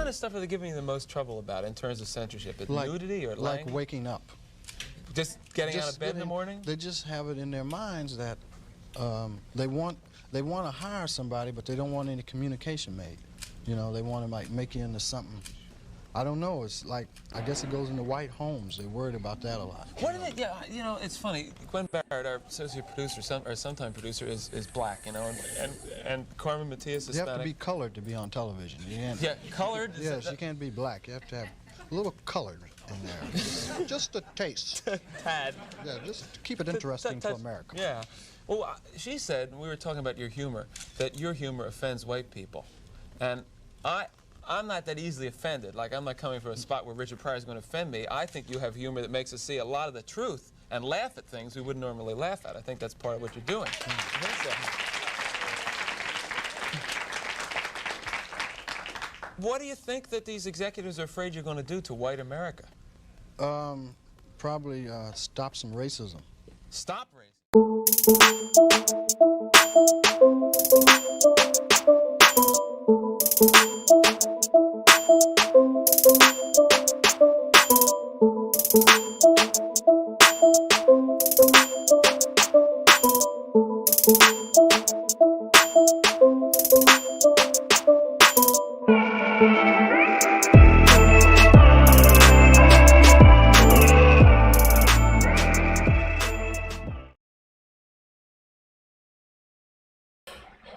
kind of stuff are they giving you the most trouble about in terms of censorship? Nudity or like language? waking up. Just getting out of bed in the morning? They just have it in their minds that they want to hire somebody, but they don't want any communication made. You know, they want to like make you into something. I don't know. It's like, I guess it goes into white homes. They're worried about that a lot. What do they? Yeah, you know, it's funny. Gwen Barrett, our associate producer, sometime producer, is black. You know, and Carmen Matias is Hispanic. You have to be colored to be on television. You can't, yeah, colored. Yes, you can't be black. You have to have a little colored in there. Just a taste. Tad. Yeah, just to keep it interesting for America. Yeah. Well, she said, we were talking about your humor, that your humor offends white people, and I'm not that easily offended. Like, I'm not coming from a spot where Richard Pryor is going to offend me. I think you have humor that makes us see a lot of the truth and laugh at things we wouldn't normally laugh at. I think that's part of what you're doing. What do you think that these executives are afraid you're going to do to white America? Probably stop some racism. Stop racism?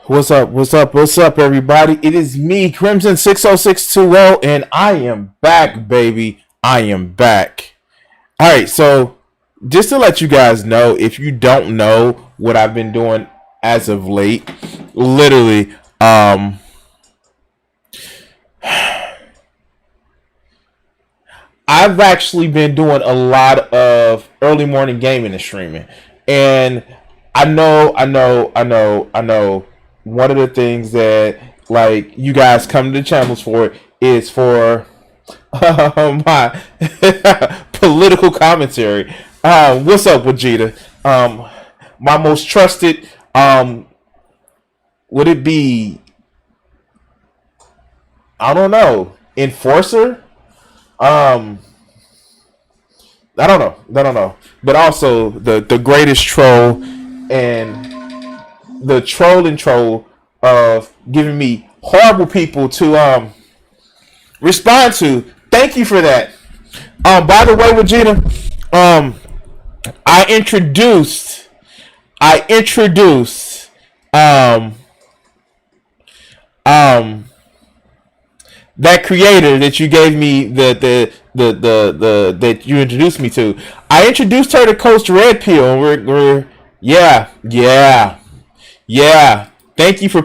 What's up? What's up? What's up, everybody? It is me, Crimson 60620, and I am back, baby. I am back. All right, so just to let you guys know, if you don't know what I've been doing as of late, literally, I've actually been doing a lot of early morning gaming and streaming, and I know. One of the things that, like, you guys come to the channels for is for my political commentary. What's up, Vegeta? My most trusted, would it be, I don't know, enforcer? I don't know. But also the greatest troll and the troll of giving me horrible people to respond to. Thank you for that. By the way, Vegeta, I introduced that creator that you gave me the that you introduced me to. I introduced her to Coach Red Pill, and we're yeah. Thank you for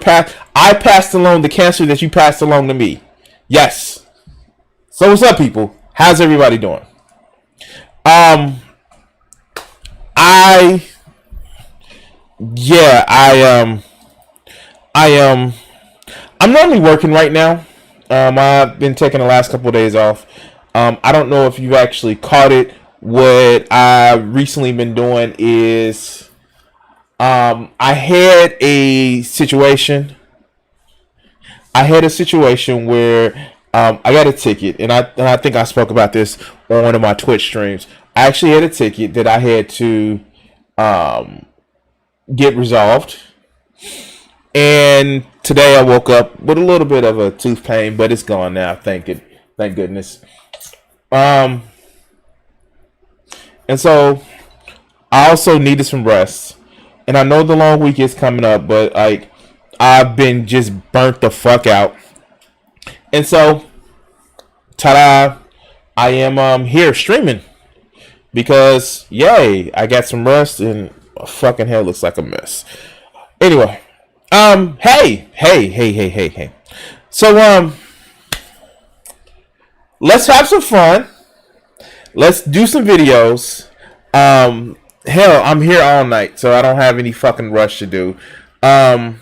I passed along the cancer that you passed along to me. Yes. So what's up, people? How's everybody doing? I'm normally working right now. I've been taking the last couple of days off. I don't know if you've actually caught it. What I've recently been doing is I had a situation where I got a ticket, and I think I spoke about this on one of my Twitch streams. I actually had a ticket that I had to get resolved, and today I woke up with a little bit of a tooth pain, but it's gone now. Thank goodness. And so I also needed some rest. And I know the long week is coming up, but like I've been just burnt the fuck out. And so, ta-da, I am here streaming because yay, I got some rest and fucking hell looks like a mess. Anyway, hey. So let's have some fun. Let's do some videos. Hell, I'm here all night, so I don't have any fucking rush to do. I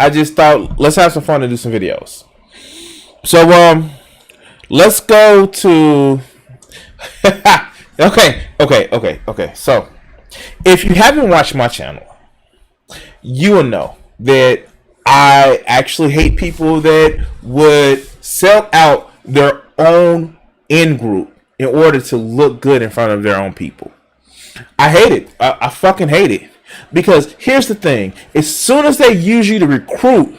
just thought, let's have some fun and do some videos. So, let's go to... Okay. So, if you haven't watched my channel, you will know that I actually hate people that would sell out their own in group in order to look good in front of their own people. I hate it. I fucking hate it. Because here's the thing. As soon as they use you to recruit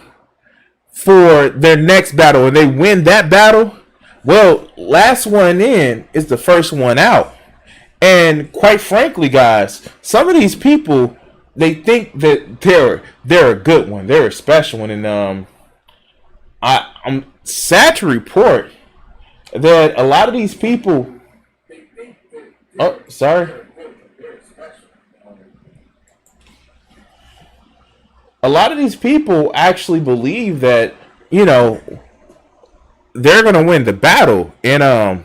for their next battle and they win that battle, well, last one in is the first one out. And quite frankly, guys, some of these people, they think that they're a good one. They're a special one. And I'm sad to report that a lot of these people... Oh, sorry. A lot of these people actually believe that, you know, they're going to win the battle. And,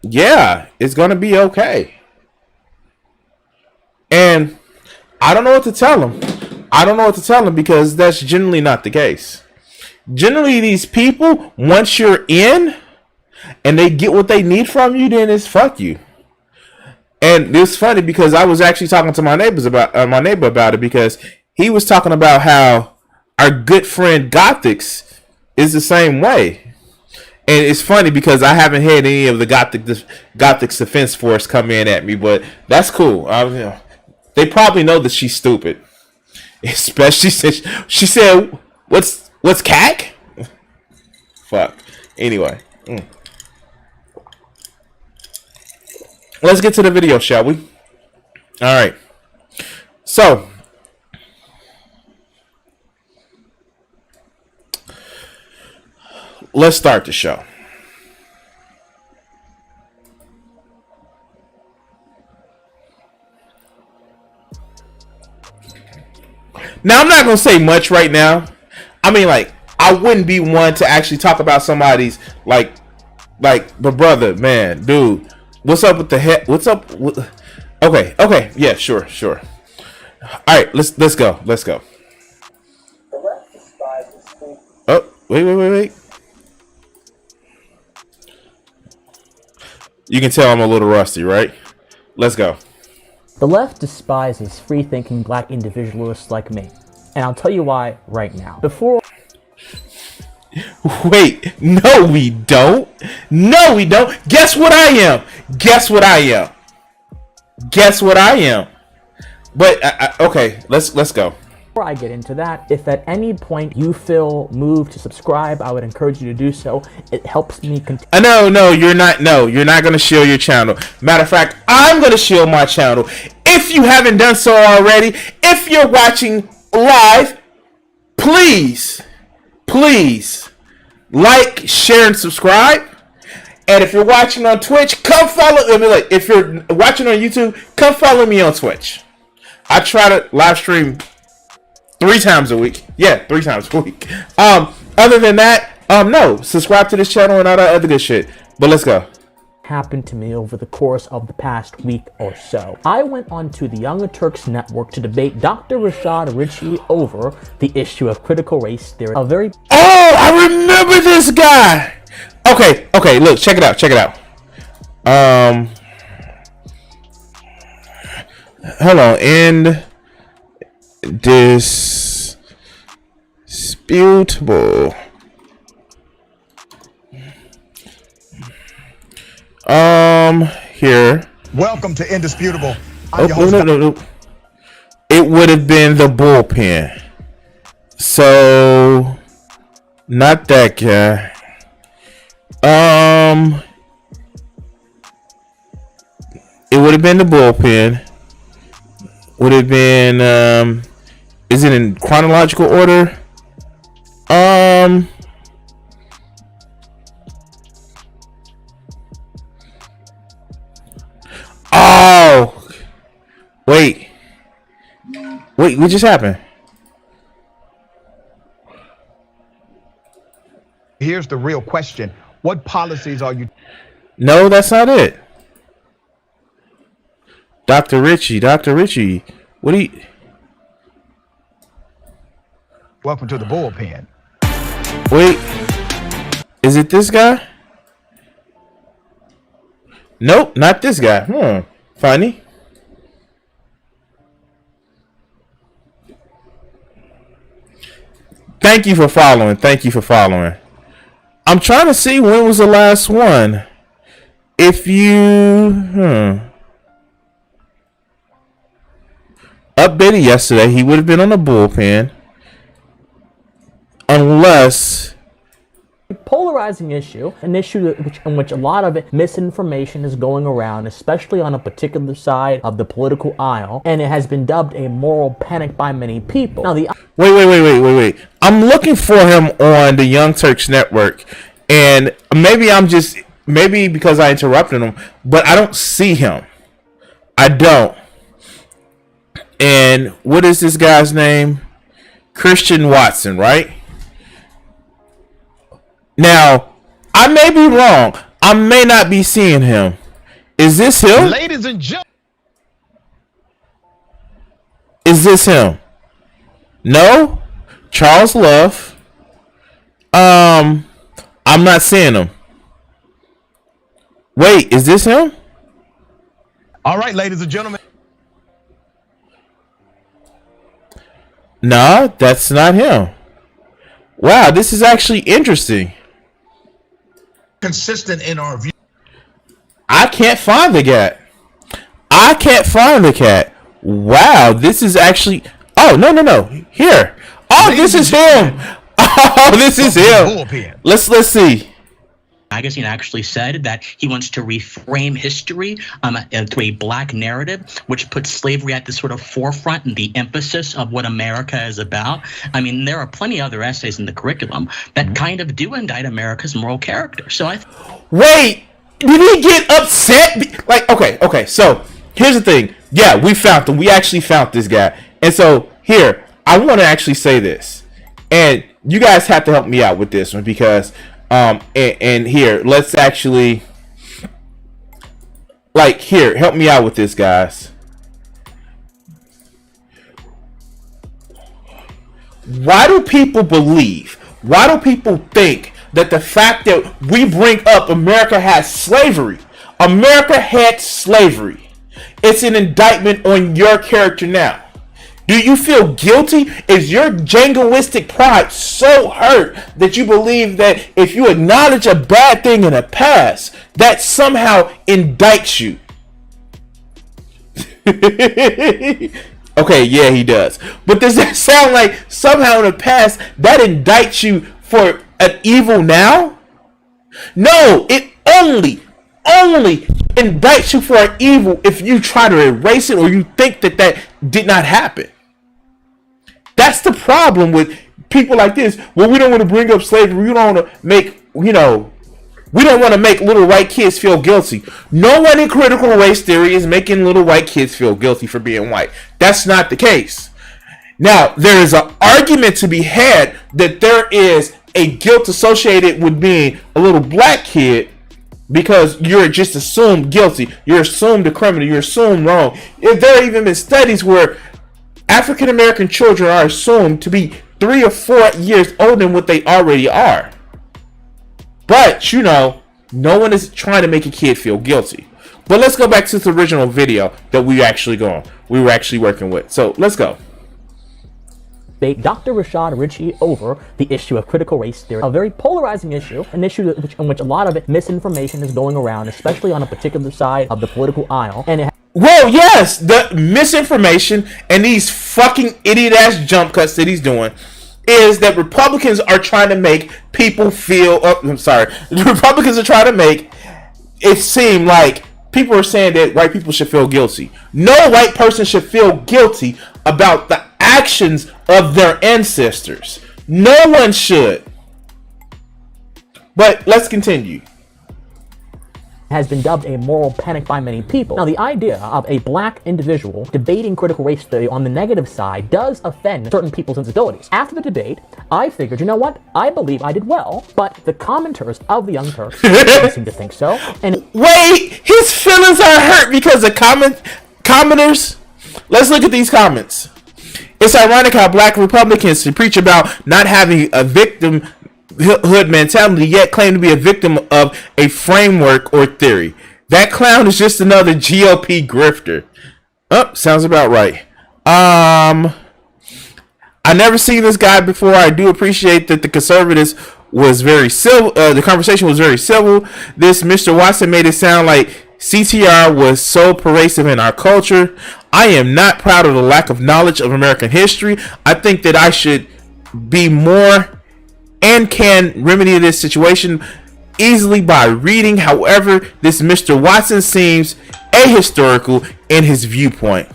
yeah, it's going to be okay. And I don't know what to tell them. I don't know what to tell them because that's generally not the case. Generally, these people, once you're in and they get what they need from you, then it's fuck you. And it's funny because I was actually talking to my neighbor about it because he was talking about how our good friend Gothix is the same way. And it's funny because I haven't had any of the Gothix Defense Force come in at me, but that's cool. They probably know that she's stupid. Especially since she said, what's CAC? Fuck. Anyway. Let's get to the video, shall we? Alright. So, let's start the show. Now, I'm not going to say much right now. I mean, like, I wouldn't be one to actually talk about somebody's, but brother, man, dude, what's up with the head? What's up? Okay. Yeah, sure. All right, let's go. Oh, wait. You can tell I'm a little rusty, right? Let's go. The left despises free-thinking black individualists like me, and I'll tell you why right now. Wait, no we don't. Guess what I am. But, okay, let's go. Before I get into that, if at any point you feel moved to subscribe, I would encourage you to do so. It helps me continue. No, you're not going to shield your channel. Matter of fact, I'm going to shield my channel. If you haven't done so already, if you're watching live, please like, share, and subscribe. And if you're watching on Twitch, come follow. If you're watching on YouTube, come follow me on Twitch. I try to live stream 3 times a week. Yeah, 3 times a week. Other than that, no. Subscribe to this channel and all that other good shit. But let's go. Happened to me over the course of the past week or so. I went onto the Young Turks network to debate Dr. Rashad Ritchie over the issue of critical race theory. Oh, I remember this guy. Okay, look, check it out. Hold on, indisputable. Here. Welcome to Indisputable. No. It would have been the bullpen. So, not that guy. It would have been the bullpen. Would have been, is it in chronological order? Oh, wait, what just happened? Here's the real question. What policies are you... No, that's not it. Dr. Ritchie, what do you... Welcome to the bullpen. Wait, is it this guy? Nope, not this guy. Funny. Thank you for following. I'm trying to see when was the last one. If you updated yesterday, he would have been on the bullpen. Unless Polarizing issue, an issue in which a lot of misinformation is going around, especially on a particular side of the political aisle, and it has been dubbed a moral panic by many people. Now, wait. I'm looking for him on the Young Turks Network, and maybe because I interrupted him, but I don't see him. I don't. And what is this guy's name? Christian Watson, right? Now, I may be wrong. I may not be seeing him. Is this him? Ladies and gentlemen. Is this him? No? Charles Love. I'm not seeing him. Wait, is this him? All right, ladies and gentlemen. No, that's not him. Wow, this is actually interesting. Consistent in our view. I can't find the cat. Wow, this is actually. Oh, no. Here. Oh, this is him. Oh, this is him. Let's see. Magazine actually said that he wants to reframe history through a black narrative, which puts slavery at the sort of forefront and the emphasis of what America is about. I mean, there are plenty of other essays in the curriculum that kind of do indict America's moral character. So wait, did he get upset? Like, okay. So here's the thing. Yeah, we found him. We actually found this guy. And so here, I want to actually say this, and you guys have to help me out with this one because. And here, let's actually, help me out with this, guys. Why do people think that the fact that we bring up America had slavery, it's an indictment on your character now? Do you feel guilty? Is your jingoistic pride so hurt that you believe that if you acknowledge a bad thing in the past, that somehow indicts you? Okay, yeah, he does. But does that sound like somehow in the past that indicts you for an evil now? No, it only indicts you for an evil if you try to erase it or you think that did not happen. That's the problem with people like this. Well, we don't want to bring up slavery. We don't want to make, we don't want to make little white kids feel guilty. No one in critical race theory is making little white kids feel guilty for being white. That's not the case. Now, there is an argument to be had that there is a guilt associated with being a little black kid because you're just assumed guilty. You're assumed a criminal. You're assumed wrong. If there have even been studies where African American children are assumed to be 3 or 4 years older than what they already are. But, no one is trying to make a kid feel guilty. But let's go back to the original video that we were actually working with. So, let's go. Dr. Rashad Ritchie over the issue of critical race theory, a very polarizing issue, an issue in which a lot of misinformation is going around, especially on a particular side of the political aisle, and well, yes, the misinformation and these fucking idiot-ass jump cuts that he's doing is that Republicans are trying to make people feel... The Republicans are trying to make it seem like people are saying that white people should feel guilty. No white person should feel guilty about the actions of their ancestors. No one should. But let's continue. Has been dubbed a moral panic by many people. Now, the idea of a black individual debating critical race theory on the negative side does offend certain people's sensibilities. After the debate, I figured, you know what? I believe I did well, but the commenters of the Young Turks don't seem to think so. And wait, his feelings are hurt because of commenters. Let's look at these comments. It's ironic how black Republicans preach about not having a victimhood mentality, yet claim to be a victim of a framework or theory. That clown is just another GOP grifter. Oh, sounds about right. I never seen this guy before. I do appreciate that the conservatives was very civil. The conversation was very civil. This Mr. Watson made it sound like CTR was so pervasive in our culture. I am not proud of the lack of knowledge of American history. I think that I should be more and can remedy this situation easily by reading. However, this Mr. Watson seems ahistorical in his viewpoint.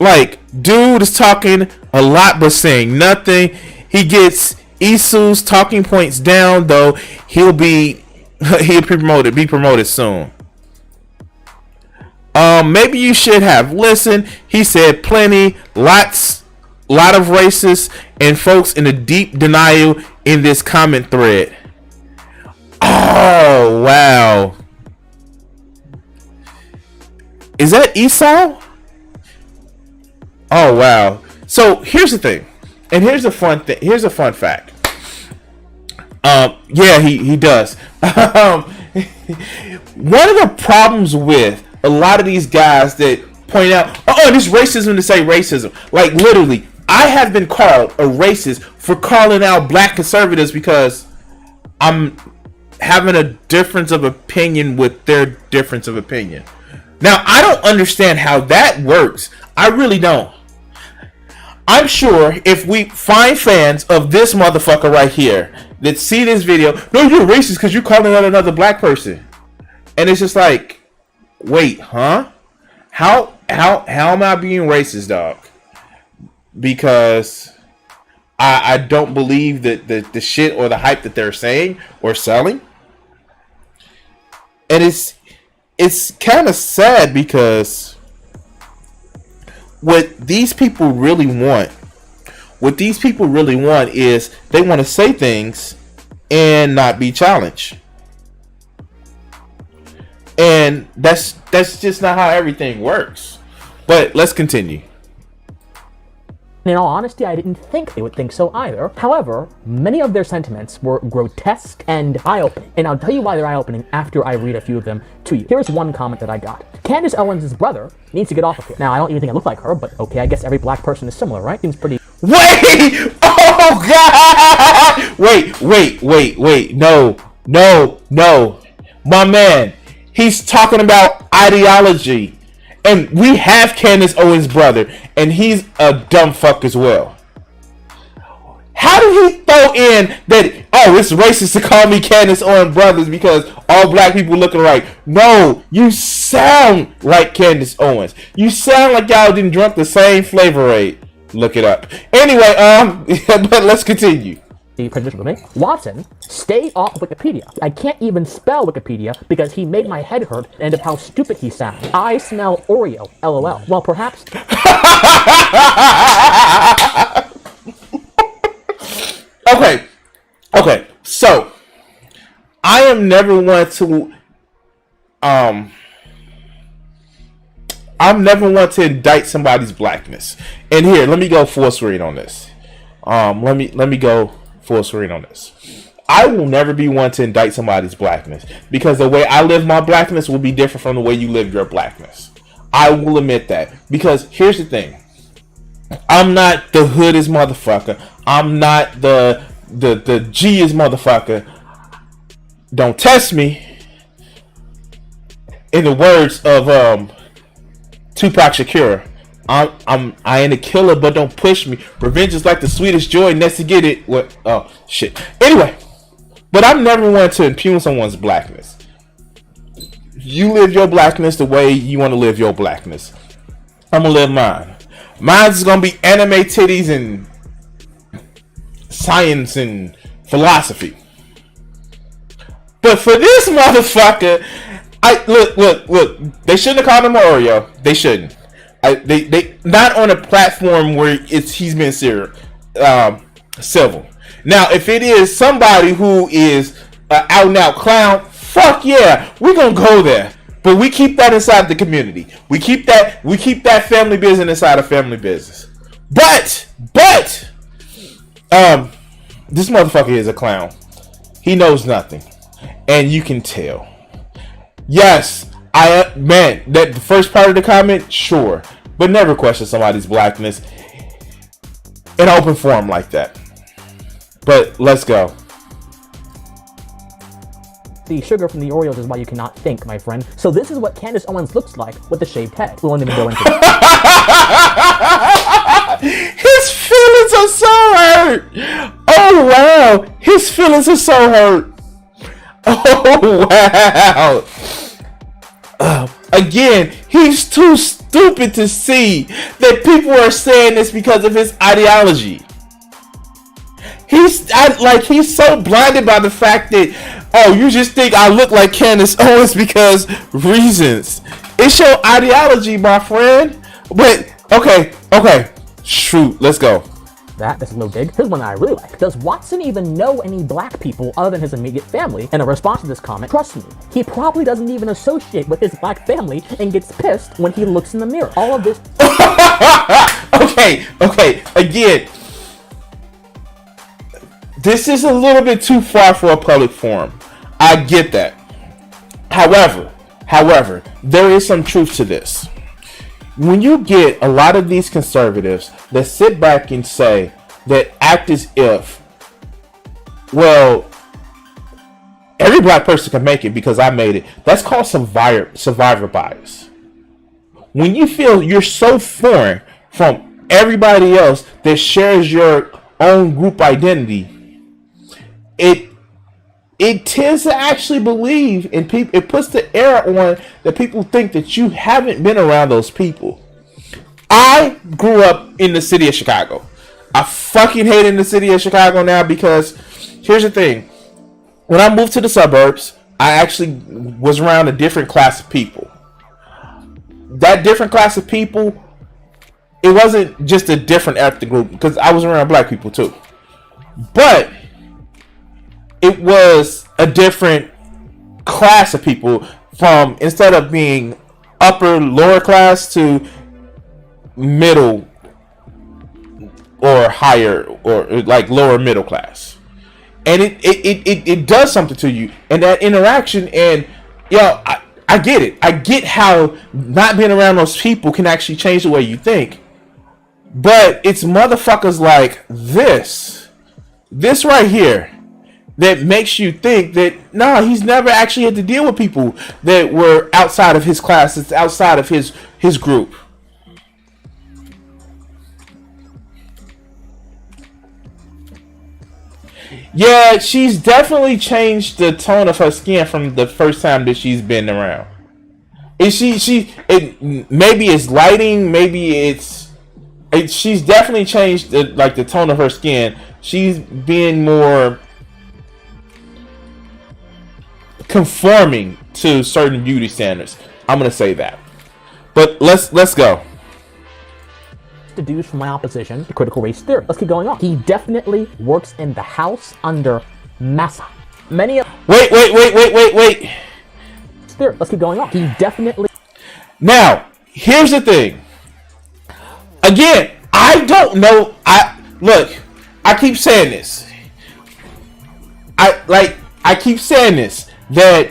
Like, dude is talking a lot but saying nothing. He gets Isu's talking points down, though he'll be promoted soon. Maybe you should have listened. He said plenty, lot of racists and folks in a deep denial in this comment thread. Oh wow. Is that Esau? Oh wow. So here's the thing. And here's a fun thing. Here's a fun fact. Yeah, he does. One of the problems with a lot of these guys that point out, oh, this racism to say racism. Like literally, I have been called a racist for calling out black conservatives because I'm having a difference of opinion with their difference of opinion. Now, I don't understand how that works. I really don't. I'm sure if we find fans of this motherfucker right here that see this video, no, you're racist because you're calling out another black person. And it's just like, wait, huh? How am I being racist, dog? Because I don't believe that the shit or the hype that they're saying or selling. And it's kind of sad because what these people really want is they want to say things and not be challenged. And that's just not how everything works. But let's continue. In all honesty, I didn't think they would think so either. However, many of their sentiments were grotesque and eye-opening. And I'll tell you why they're eye-opening after I read a few of them to you. Here's one comment that I got. Candace Owens' brother needs to get off of here. Now, I don't even think I look like her, but okay, I guess every black person is similar, right? Seems pretty... Wait! Oh, God! Wait. No. My man, he's talking about ideology. And we have Candace Owens' brother, and he's a dumb fuck as well. How did he throw in that, oh, it's racist to call me Candace Owens brothers because all black people look alike? No, you sound like Candace Owens. You sound like y'all didn't drink the same Flavor Aid. Look it up. Anyway, but let's continue. Prejudicial to me. Watson, stay off of Wikipedia. I can't even spell Wikipedia because he made my head hurt and of how stupid he sounds. I smell Oreo, LOL. Well, perhaps... Okay, so I am never one to indict somebody's blackness. And here, let me go full screen on this. Let me go full screen on this. I will never be one to indict somebody's blackness because the way I live my blackness will be different from the way you live your blackness. I will admit that because here's the thing. I'm not the hoodest motherfucker. I'm not the G-ist motherfucker. Don't test me. In the words of Tupac Shakur, I ain't a killer, but don't push me. Revenge is like the sweetest joy. Next to get it. What? Oh shit. Anyway, but I'm never one to impugn someone's blackness. You live your blackness the way you want to live your blackness. I'm gonna live mine. Mine's gonna be anime titties and science and philosophy. But for this motherfucker, look. They shouldn't have called him Oreo. They shouldn't. They not on a platform where he's been civil. Now, if it is somebody who is an out and out clown, fuck yeah, we're gonna go there. But we keep that inside the community. We keep that family business inside of family business. But this motherfucker is a clown. He knows nothing, and you can tell. Yes, that the first part of the comment, sure, but never question somebody's blackness in open forum like that. But let's go. The sugar from the Oreos is why you cannot think, my friend. So this is what Candace Owens looks like with the shaved head. We won't even go into it. His feelings are so hurt. Oh wow, his feelings are so hurt. Oh wow. Again, he's too stupid to see that people are saying this because of his ideology. He's so blinded by the fact that, oh, you just think I look like Candace Owens because reasons. It's your ideology, my friend. But okay, shoot, let's go. This is no dig. Here's one that I really like. Does Watson even know any black people other than his immediate family? In a response to this comment, trust me, he probably doesn't even associate with his black family and gets pissed when he looks in the mirror. All of this. Okay, again. This is a little bit too far for a public forum. I get that. However, there is some truth to this. When you get a lot of these conservatives that sit back and say that act as if, well, every black person can make it because I made it. That's called survivor bias. When you feel you're so foreign from everybody else that shares your own group identity, it tends to actually believe in people. It puts the air on that people think that you haven't been around those people. I grew up in the city of Chicago. I fucking hate in the city of Chicago now because here's the thing. When I moved to the suburbs, I actually was around a different class of people. That different class of people, it wasn't just a different ethnic group because I was around black people too. But it was a different class of people, from instead of being lower class to middle or higher or like lower middle class. And it does something to you, and that interaction, and I get it. I get how not being around those people can actually change the way you think. But it's motherfuckers like this right here that makes you think that, nah, he's never actually had to deal with people that were outside of his class, it's outside of his group. Yeah, she's definitely changed the tone of her skin from the first time that she's been around. Maybe it's lighting, she's definitely changed the tone of her skin. She's being more conforming to certain beauty standards. I'm gonna say that. But let's go. Deduce from my opposition to critical race theory. Let's keep going on. He definitely works in the House under Massa. Wait. Theory. Let's keep going on. He definitely. Now, here's the thing. Again, I don't know. I keep saying this. I keep saying this, that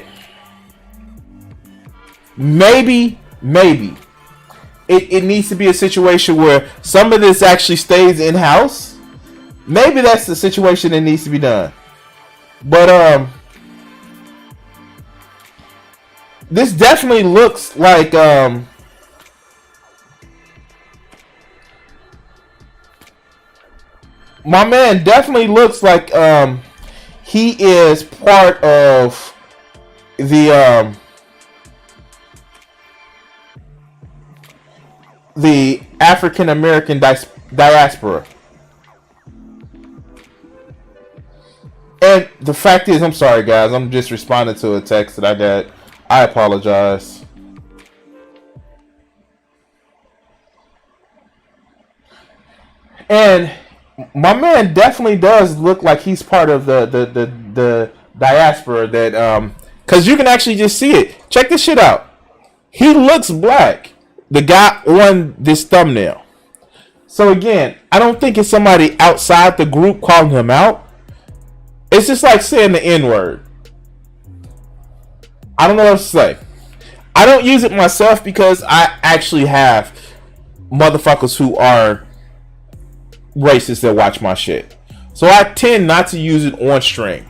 maybe it needs to be a situation where some of this actually stays in-house. Maybe that's the situation that needs to be done. But this definitely looks like my man definitely looks like he is part of the African American diaspora. And the fact is, I'm sorry guys, I'm just responding to a text that I got. I apologize. And my man definitely does look like he's part of the diaspora, that cause you can actually just see it. Check this shit out. He looks black, the guy on this thumbnail. So again, I don't think it's somebody outside the group calling him out. It's just like saying the N-word. I don't know what to say. I don't use it myself because I actually have motherfuckers who are racist that watch my shit. So I tend not to use it on stream.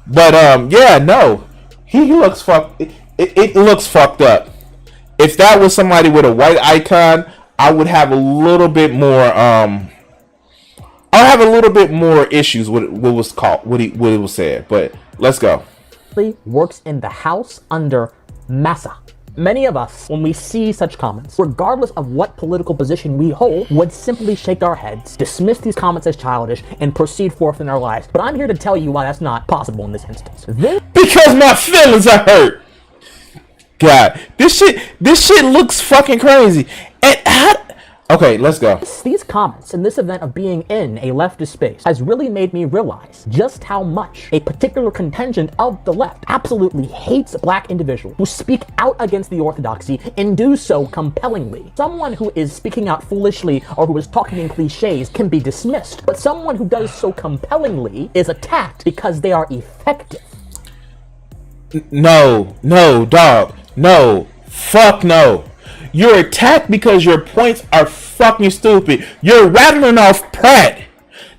But yeah, no, he looks fucked. It looks fucked up. If that was somebody with a white icon, I would have a little bit more. I'll have a little bit more issues with what was called, what it was said. But let's go. Works in the House under Massa. Many of us, when we see such comments, regardless of what political position we hold, would simply shake our heads, dismiss these comments as childish, and proceed forth in our lives. But I'm here to tell you why that's not possible in this instance. Because my feelings are hurt. God, this shit looks fucking crazy. And okay, let's go. These comments and this event of being in a leftist space has really made me realize just how much a particular contingent of the left absolutely hates black individuals who speak out against the orthodoxy and do so compellingly. Someone who is speaking out foolishly or who is talking in cliches can be dismissed, but someone who does so compellingly is attacked because they are effective. No, dog. No. Fuck no. You're attacked because your points are fucking stupid. You're rattling off Pratt.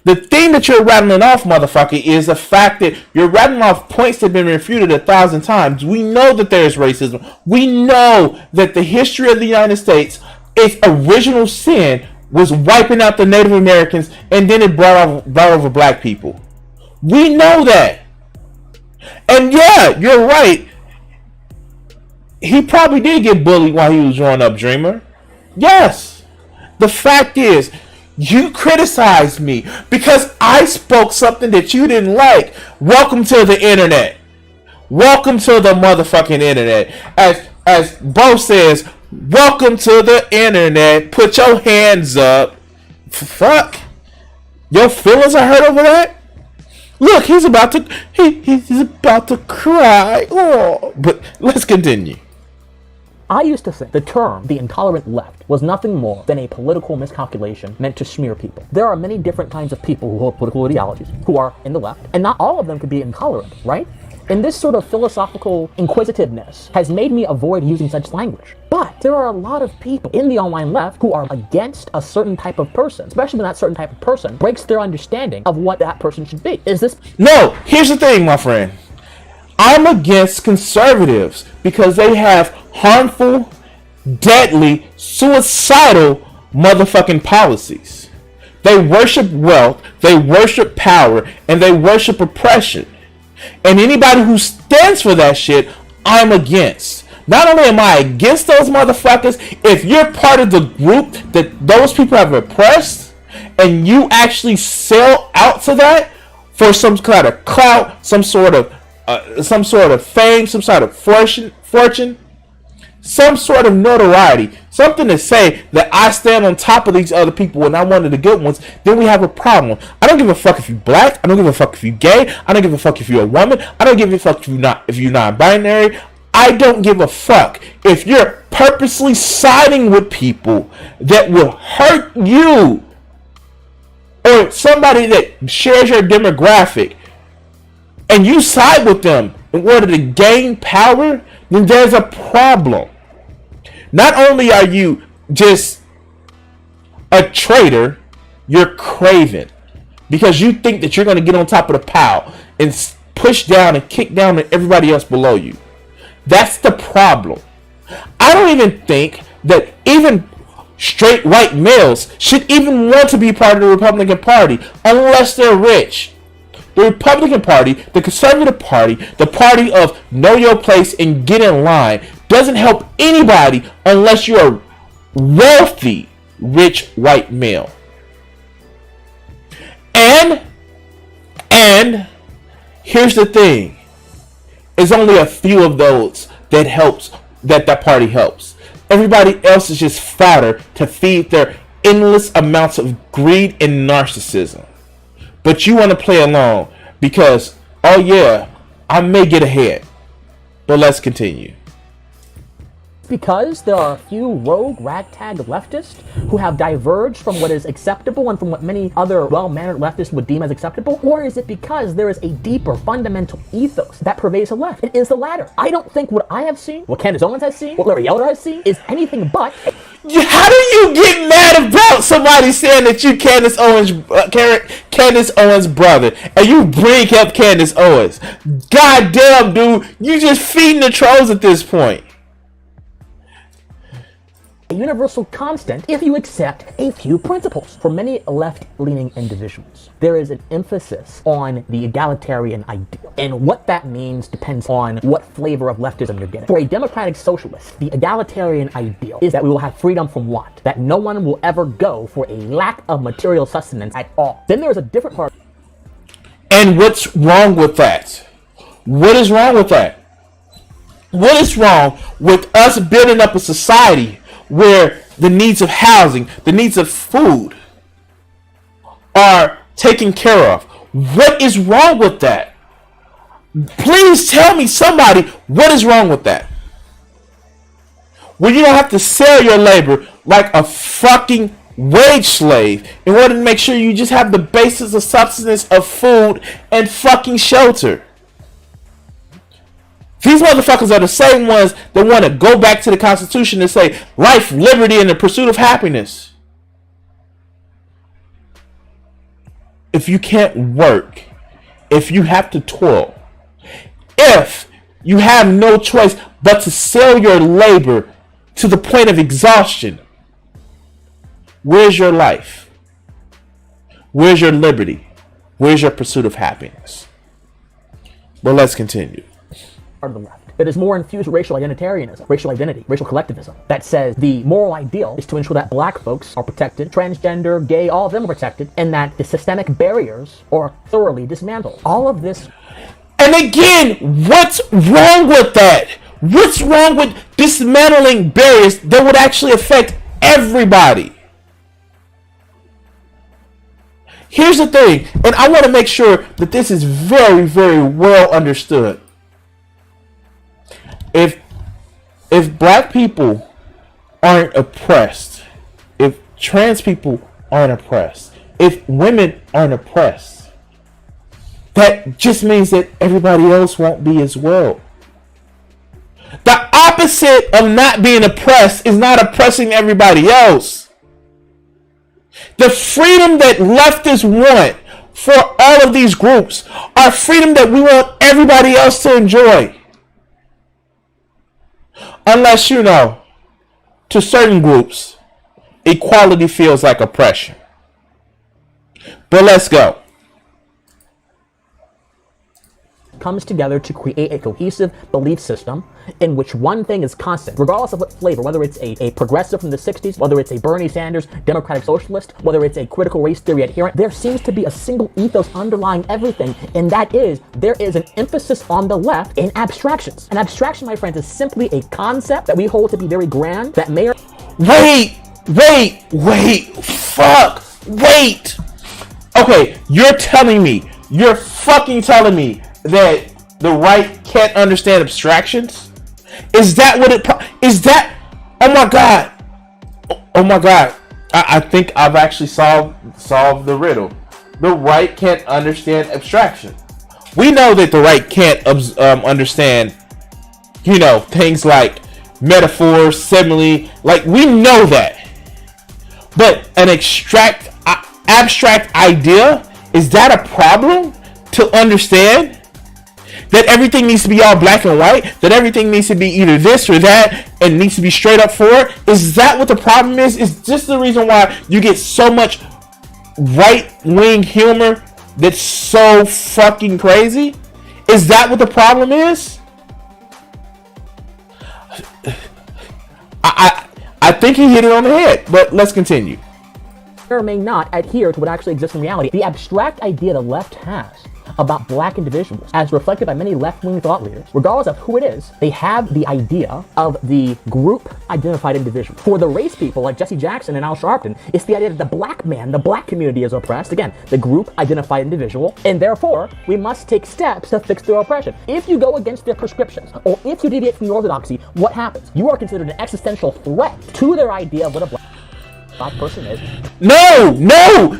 The thing that you're rattling off, motherfucker, is the fact that you're rattling off points that have been refuted 1,000 times. We know that there's racism. We know that the history of the United States, its original sin was wiping out the Native Americans, and then it brought over black people. We know that. And yeah, you're right. He probably did get bullied while he was growing up, Dreamer. Yes. The fact is, you criticized me because I spoke something that you didn't like. Welcome to the internet. Welcome to the motherfucking internet. As Bo says, welcome to the internet. Put your hands up. Fuck. Your feelings are hurt over that? Look, he's about to cry. Oh, but let's continue. I used to think the term the intolerant left was nothing more than a political miscalculation meant to smear people. There are many different kinds of people who hold political ideologies who are in the left, and not all of them could be intolerant, right? And this sort of philosophical inquisitiveness has made me avoid using such language. But there are a lot of people in the online left who are against a certain type of person, especially when that certain type of person breaks their understanding of what that person should be. Is this... No, here's the thing, my friend. I'm against conservatives because they have harmful, deadly, suicidal motherfucking policies. They worship wealth, they worship power, and they worship oppression. And anybody who stands for that shit, I'm against. Not only am I against those motherfuckers, if you're part of the group that those people have oppressed, and you actually sell out to that for some kind of clout, some sort of fame, some sort of fortune, some sort of notoriety, something to say that I stand on top of these other people and I'm one of the good ones, then we have a problem. I don't give a fuck if you're black. I don't give a fuck if you're gay. I don't give a fuck if you're a woman. I don't give a fuck if you're non-binary. I don't give a fuck if you're purposely siding with people that will hurt you or somebody that shares your demographic and you side with them in order to gain power, then there's a problem. Not only are you just a traitor, you're craven because you think that you're going to get on top of the pile and push down and kick down at everybody else below you. That's the problem. I don't even think that even straight white males should even want to be part of the Republican Party unless they're rich. The Republican Party, the Conservative Party, the party of know your place and get in line doesn't help anybody unless you're a wealthy, rich white male. And here's the thing. It's only a few of those that party helps. Everybody else is just fodder to feed their endless amounts of greed and narcissism. But you want to play along because, oh yeah, I may get ahead. But let's continue. Because there are a few rogue ragtag leftists who have diverged from what is acceptable and from what many other well-mannered leftists would deem as acceptable? Or is it because there is a deeper fundamental ethos that pervades the left? It is the latter. I don't think what I have seen, what Candace Owens has seen, what Larry Elder has seen, is anything but... How do you get mad about somebody saying that you Candace Owens' brother, and you bring up Candace Owens? God damn, dude, you just feeding the trolls at this point. A universal constant if you accept a few principles. For many left-leaning individuals, there is an emphasis on the egalitarian ideal. And what that means depends on what flavor of leftism you're getting. For a democratic socialist, the egalitarian ideal is that we will have freedom from want, that no one will ever go for a lack of material sustenance at all. Then there is a different part. And what's wrong with that? What is wrong with that? What is wrong with us building up a society where the needs of housing, the needs of food are taken care of? What is wrong with that? Please tell me, somebody, what is wrong with that? Where you don't have to sell your labor like a fucking wage slave in order to make sure you just have the basis of subsistence of food and fucking shelter. These motherfuckers are the same ones that want to go back to the Constitution and say life, liberty, and the pursuit of happiness. If you can't work, if you have to toil, if you have no choice but to sell your labor to the point of exhaustion, where's your life? Where's your liberty? Where's your pursuit of happiness? But let's continue. Of the left that is more infused with racial identitarianism, racial identity, racial collectivism, that says the moral ideal is to ensure that black folks are protected, transgender, gay, all of them are protected, and that the systemic barriers are thoroughly dismantled. All of this. And again, what's wrong with that? What's wrong with dismantling barriers that would actually affect everybody? Here's the thing, and I want to make sure that this is very, very well understood. If black people aren't oppressed, if trans people aren't oppressed, if women aren't oppressed, that just means that everybody else won't be as well. The opposite of not being oppressed is not oppressing everybody else. The freedom that leftists want for all of these groups are freedom that we want everybody else to enjoy. Unless, you know, to certain groups, equality feels like oppression. But let's go. Comes together to create a cohesive belief system in which one thing is constant, regardless of what flavor, whether it's a progressive from the 60s, whether it's a Bernie Sanders democratic socialist, whether it's a critical race theory adherent. There seems to be a single ethos underlying everything, and that is there is an emphasis on the left in abstractions. An abstraction, my friends, is simply a concept that we hold to be very grand that may or... Wait! Okay, you're fucking telling me that the right can't understand abstractions? Is that what oh my god, I think I've actually solved the riddle. The right can't understand abstraction. We know that the right can't understand, you know, things like metaphors, simile, like we know that. But an abstract idea, is that a problem to understand? That everything needs to be all black and white? That everything needs to be either this or that and needs to be straight up forward? Is that what the problem is? Is this the reason why you get so much right-wing humor that's so fucking crazy? Is that what the problem is? I think he hit it on the head, but let's continue. or may not adhere to what actually exists in reality. The abstract idea the left has about black individuals, as reflected by many left-wing thought leaders, regardless of who it is, they have the idea of the group-identified individual. For the race people like Jesse Jackson and Al Sharpton, it's the idea that the black man, the black community is oppressed. Again, the group-identified individual, and therefore, we must take steps to fix their oppression. If you go against their prescriptions, or if you deviate from the orthodoxy, what happens? You are considered an existential threat to their idea of what a black person is. No,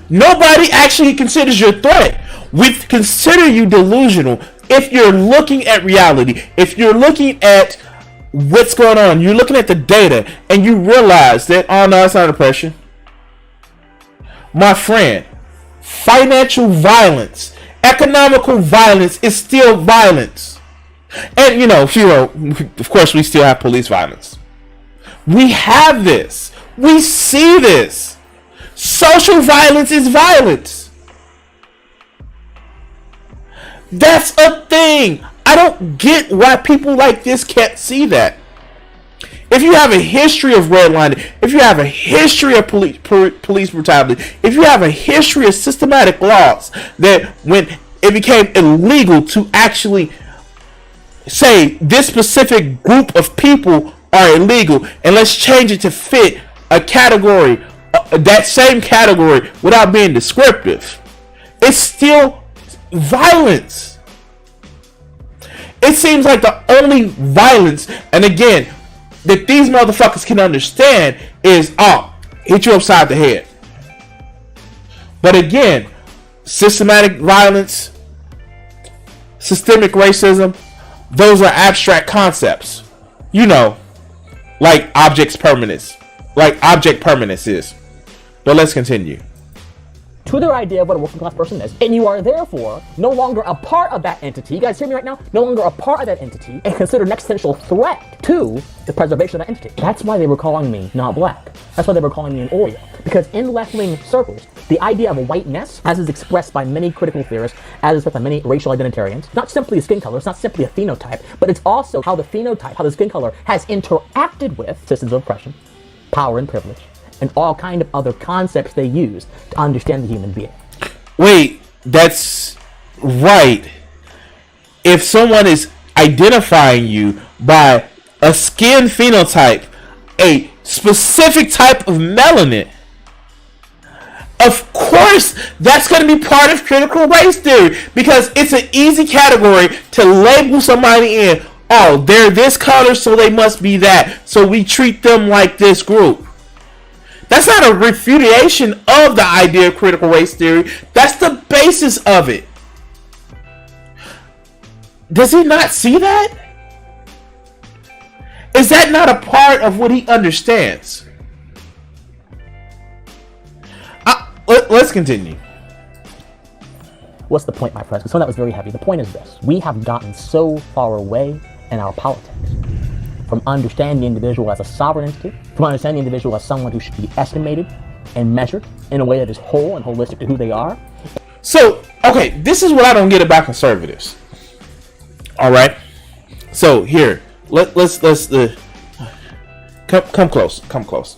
nobody actually considers you a threat. We consider you delusional if you're looking at reality, if you're looking at what's going on. You're looking at the data and you realize that, oh no, it's not oppression. My friend, financial violence, economical violence is still violence. And of course we still have police violence. We have this. We see this. Social violence is violence. That's a thing. I don't get why people like this can't see that. If you have a history of redlining, if you have a history of police brutality, if you have a history of systematic laws that when it became illegal to actually say this specific group of people are illegal and let's change it to fit a category, that same category without being descriptive, it's still violence. It seems like the only violence, and again, that these motherfuckers can understand is, hit you upside the head. But again, systematic violence, systemic racism, those are abstract concepts. Like object permanence is. But let's continue. To their idea of what a working class person is, and you are therefore no longer a part of that entity. You guys hear me right now? No longer a part of that entity and considered an existential threat to the preservation of that entity. That's why they were calling me not black. That's why they were calling me an Oreo. Because in left-wing circles, the idea of a whiteness, as is expressed by many critical theorists, as is expressed by many racial identitarians, not simply a skin color, it's not simply a phenotype, but it's also how the phenotype, how the skin color has interacted with systems of oppression, power and privilege, and all kind of other concepts they use to understand the human being. Wait, that's right. If someone is identifying you by a skin phenotype, a specific type of melanin, of course that's going to be part of critical race theory, because it's an easy category to label somebody in. Oh, they're this color, so they must be that, so we treat them like this group. That's not a refutation of the idea of critical race theory. That's the basis of it. Does he not see that? Is that not a part of what he understands? Let's continue. What's the point, my friends? Because some of that was very heavy. The point is this. We have gotten so far away in our politics from understanding the individual as a sovereign entity, from understanding the individual as someone who should be estimated and measured in a way that is whole and holistic to who they are. So, okay, this is what I don't get about conservatives. All right. So here, let's come close.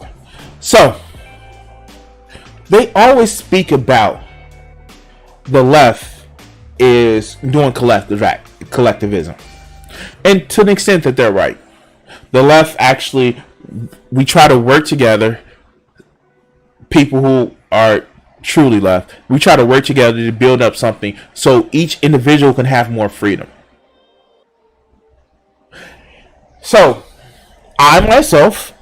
So they always speak about the left is doing collectivism, and to an extent that they're right. The left actually, we try to work together. People who are truly left, we try to work together to build up something so each individual can have more freedom. So, I myself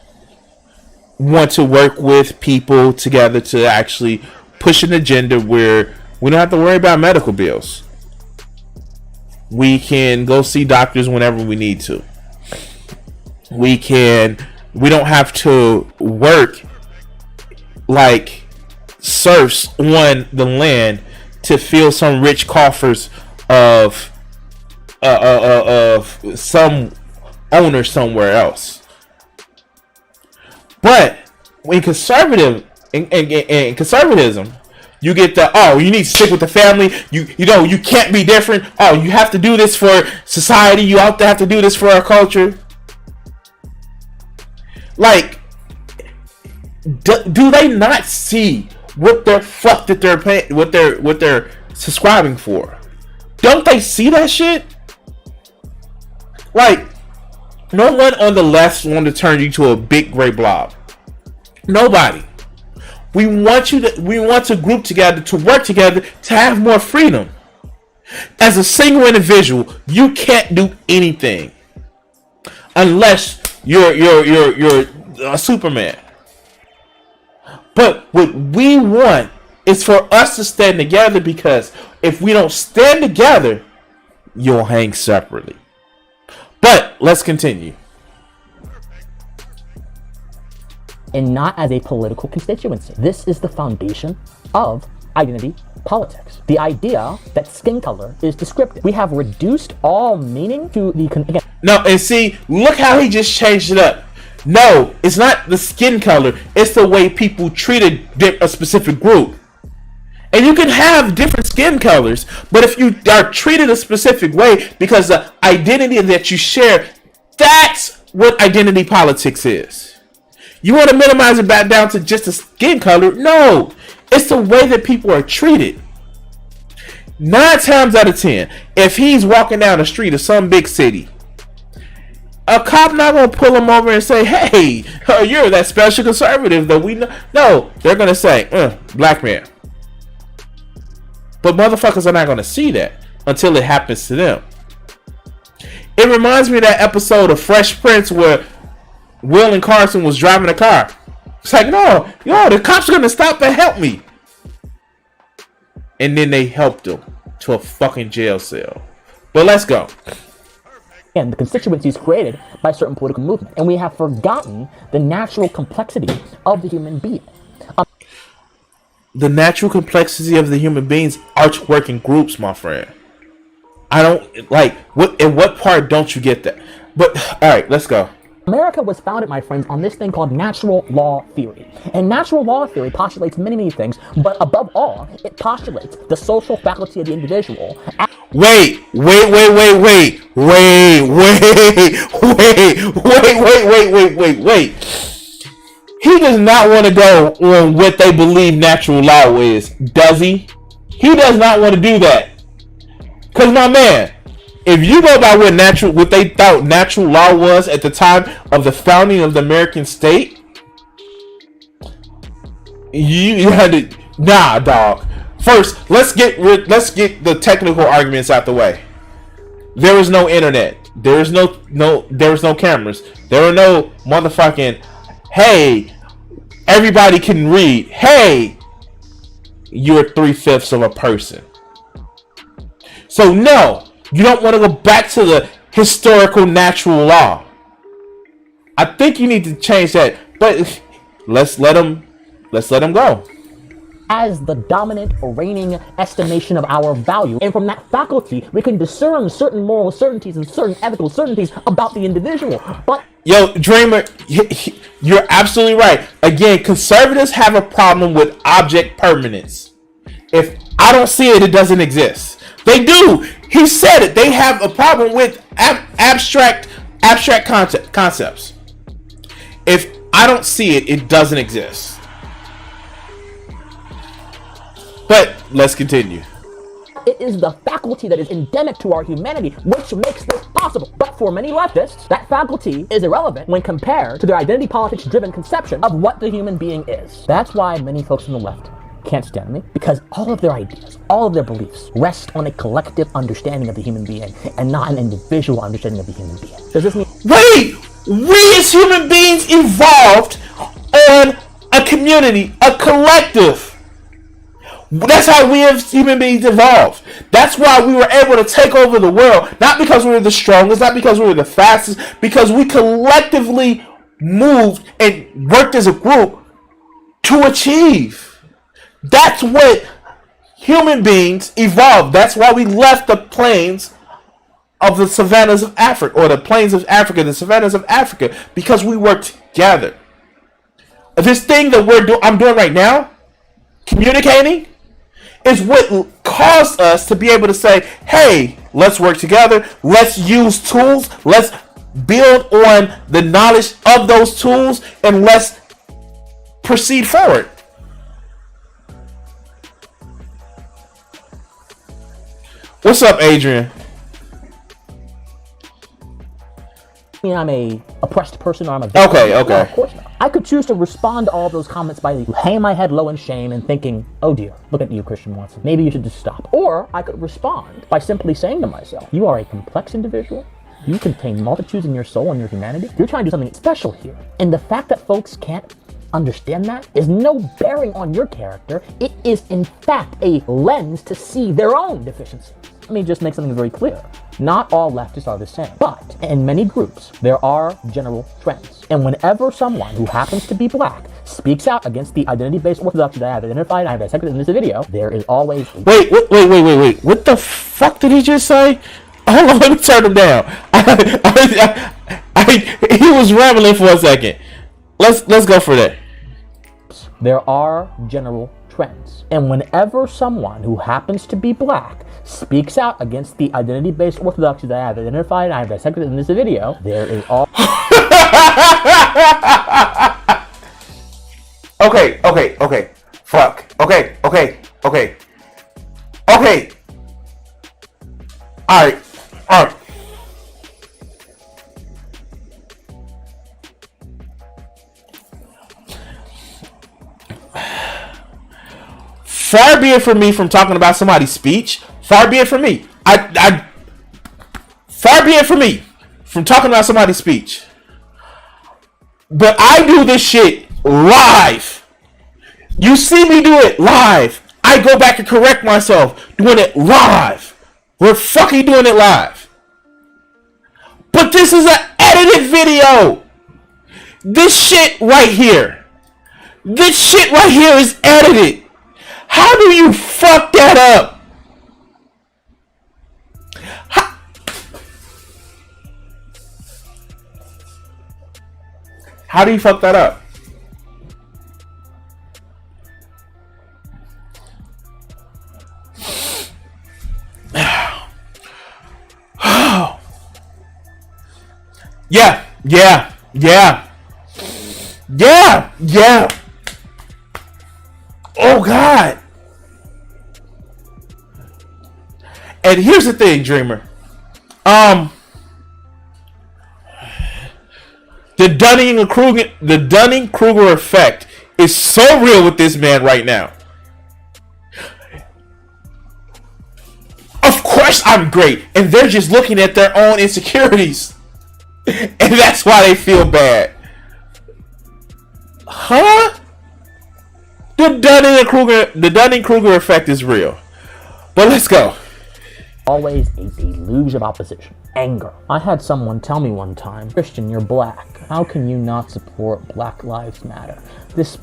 want to work with people together to actually push an agenda where we don't have to worry about medical bills. We can go see doctors whenever we need to. We don't have to work like serfs on the land to fill some rich coffers of some owner somewhere else. But in conservatism, you get the, you need to stick with the family. You can't be different. You have to do this for society. You have to do this for our culture. Like, do they not see what the fuck that they're paying, what they're subscribing for? Don't they see that shit? Like, no one on the left want to turn you to a big gray blob. Nobody. We want to group together, to work together, to have more freedom. As a single individual, you can't do anything unless you're a Superman. But what we want is for us to stand together, because if we don't stand together, you'll hang separately. But let's continue. and not as a political constituency. This is the foundation of identity politics. The idea that skin color is descriptive. We have reduced all meaning to the... Again. No, and see, look how he just changed it up. No, it's not the skin color. It's the way people treated a specific group. And you can have different skin colors, but if you are treated a specific way because the identity that you share, that's what identity politics is. You want to minimize it back down to just the skin color? No, it's the way that people are treated. 9 times out of 10, if he's walking down the street of some big city, a cop not gonna pull him over and say, "Hey, you're that special conservative that we know." No, they're gonna say, "Black man." But motherfuckers are not gonna see that until it happens to them. It reminds me of that episode of Fresh Prince where Will and Carson was driving a car. It's like, no, the cops are gonna stop and help me. And then they helped him to a fucking jail cell. But let's go. And the constituencies created by certain political movements. And we have forgotten the natural complexity of the human being. The natural complexity of the human beings are to work in groups, my friend. I don't, like, in what part don't you get that? But, alright, let's go. America was founded, my friends, on this thing called natural law theory. And natural law theory postulates many, many things, but above all, it postulates the social faculty of the individual. Wait. He does not want to go on what they believe natural law is, does he? He does not want to do that. Because, my man, if you go by what they thought natural law was at the time of the founding of the American state, you had to, nah, dog. First, let's get the technical arguments out the way. There was no internet. There was no cameras. There were no motherfucking, hey, everybody can read. Hey, you're 3/5 of a person. So no, you don't want to go back to the historical natural law. I think you need to change that. But let's let them go. As the dominant or reigning estimation of our value. And from that faculty, we can discern certain moral certainties and certain ethical certainties about the individual. But yo, Dreamer, you're absolutely right. Again, conservatives have a problem with object permanence. If I don't see it, it doesn't exist. They do. He said it. They have a problem with abstract concepts. If I don't see it, it doesn't exist. But let's continue. It is the faculty that is endemic to our humanity which makes this possible. But for many leftists, that faculty is irrelevant when compared to their identity politics-driven conception of what the human being is. That's why many folks on the left can't stand me, because all of their ideas, all of their beliefs rest on a collective understanding of the human being and not an individual understanding of the human being. Does this mean... Wait! We as human beings evolved on a community, a collective. That's how we as human beings evolved. That's why we were able to take over the world. Not because we were the strongest, not because we were the fastest, because we collectively moved and worked as a group to achieve. That's what human beings evolved. That's why we left the plains of the savannas of Africa, or the plains of Africa, the savannas of Africa, because we worked together. This thing that I'm doing right now, communicating, is what caused us to be able to say, hey, let's work together, let's use tools, let's build on the knowledge of those tools, and let's proceed forward. What's up, Adrian? I'm a oppressed person, or I'm a victim. Okay. No, of course not. I could choose to respond to all those comments by hanging my head low in shame and thinking, oh dear, look at you, Christian Watson. Maybe you should just stop. Or I could respond by simply saying to myself, you are a complex individual. You contain multitudes in your soul and your humanity. You're trying to do something special here. And the fact that folks can't understand that is no bearing on your character. It is, in fact, a lens to see their own deficiency. Let me just make something very clear. Not all leftists are the same, but in many groups, there are general trends. And whenever someone who happens to be black speaks out against the identity-based orthodoxy that I have identified and I have dissected in this video, there is always... Wait. What the fuck did he just say? Hold on, let me turn him down. He was rambling for a second. Let's go for that. There are general trends. And whenever someone who happens to be black speaks out against the identity-based orthodoxy that I have identified and I have dissected in this video, there is all... Okay. Fuck. Okay. Alright. Far be it from me from talking about somebody's speech. Far be it from me. Far be it from me from talking about somebody's speech. But I do this shit live. You see me do it live. I go back and correct myself doing it live. We're fucking doing it live. But this is an edited video. This shit right here. Is edited. How do you fuck that up? How do you fuck that up? Yeah. Oh God. And here's the thing, Dreamer. The Dunning-Kruger effect is so real with this man right now. Of course I'm great, and they're just looking at their own insecurities. And that's why they feel bad. Huh? The Dunning-Kruger effect is real. But let's go. Always a deluge of opposition. Anger. I had someone tell me one time, Christian, you're black. How can you not support Black Lives Matter?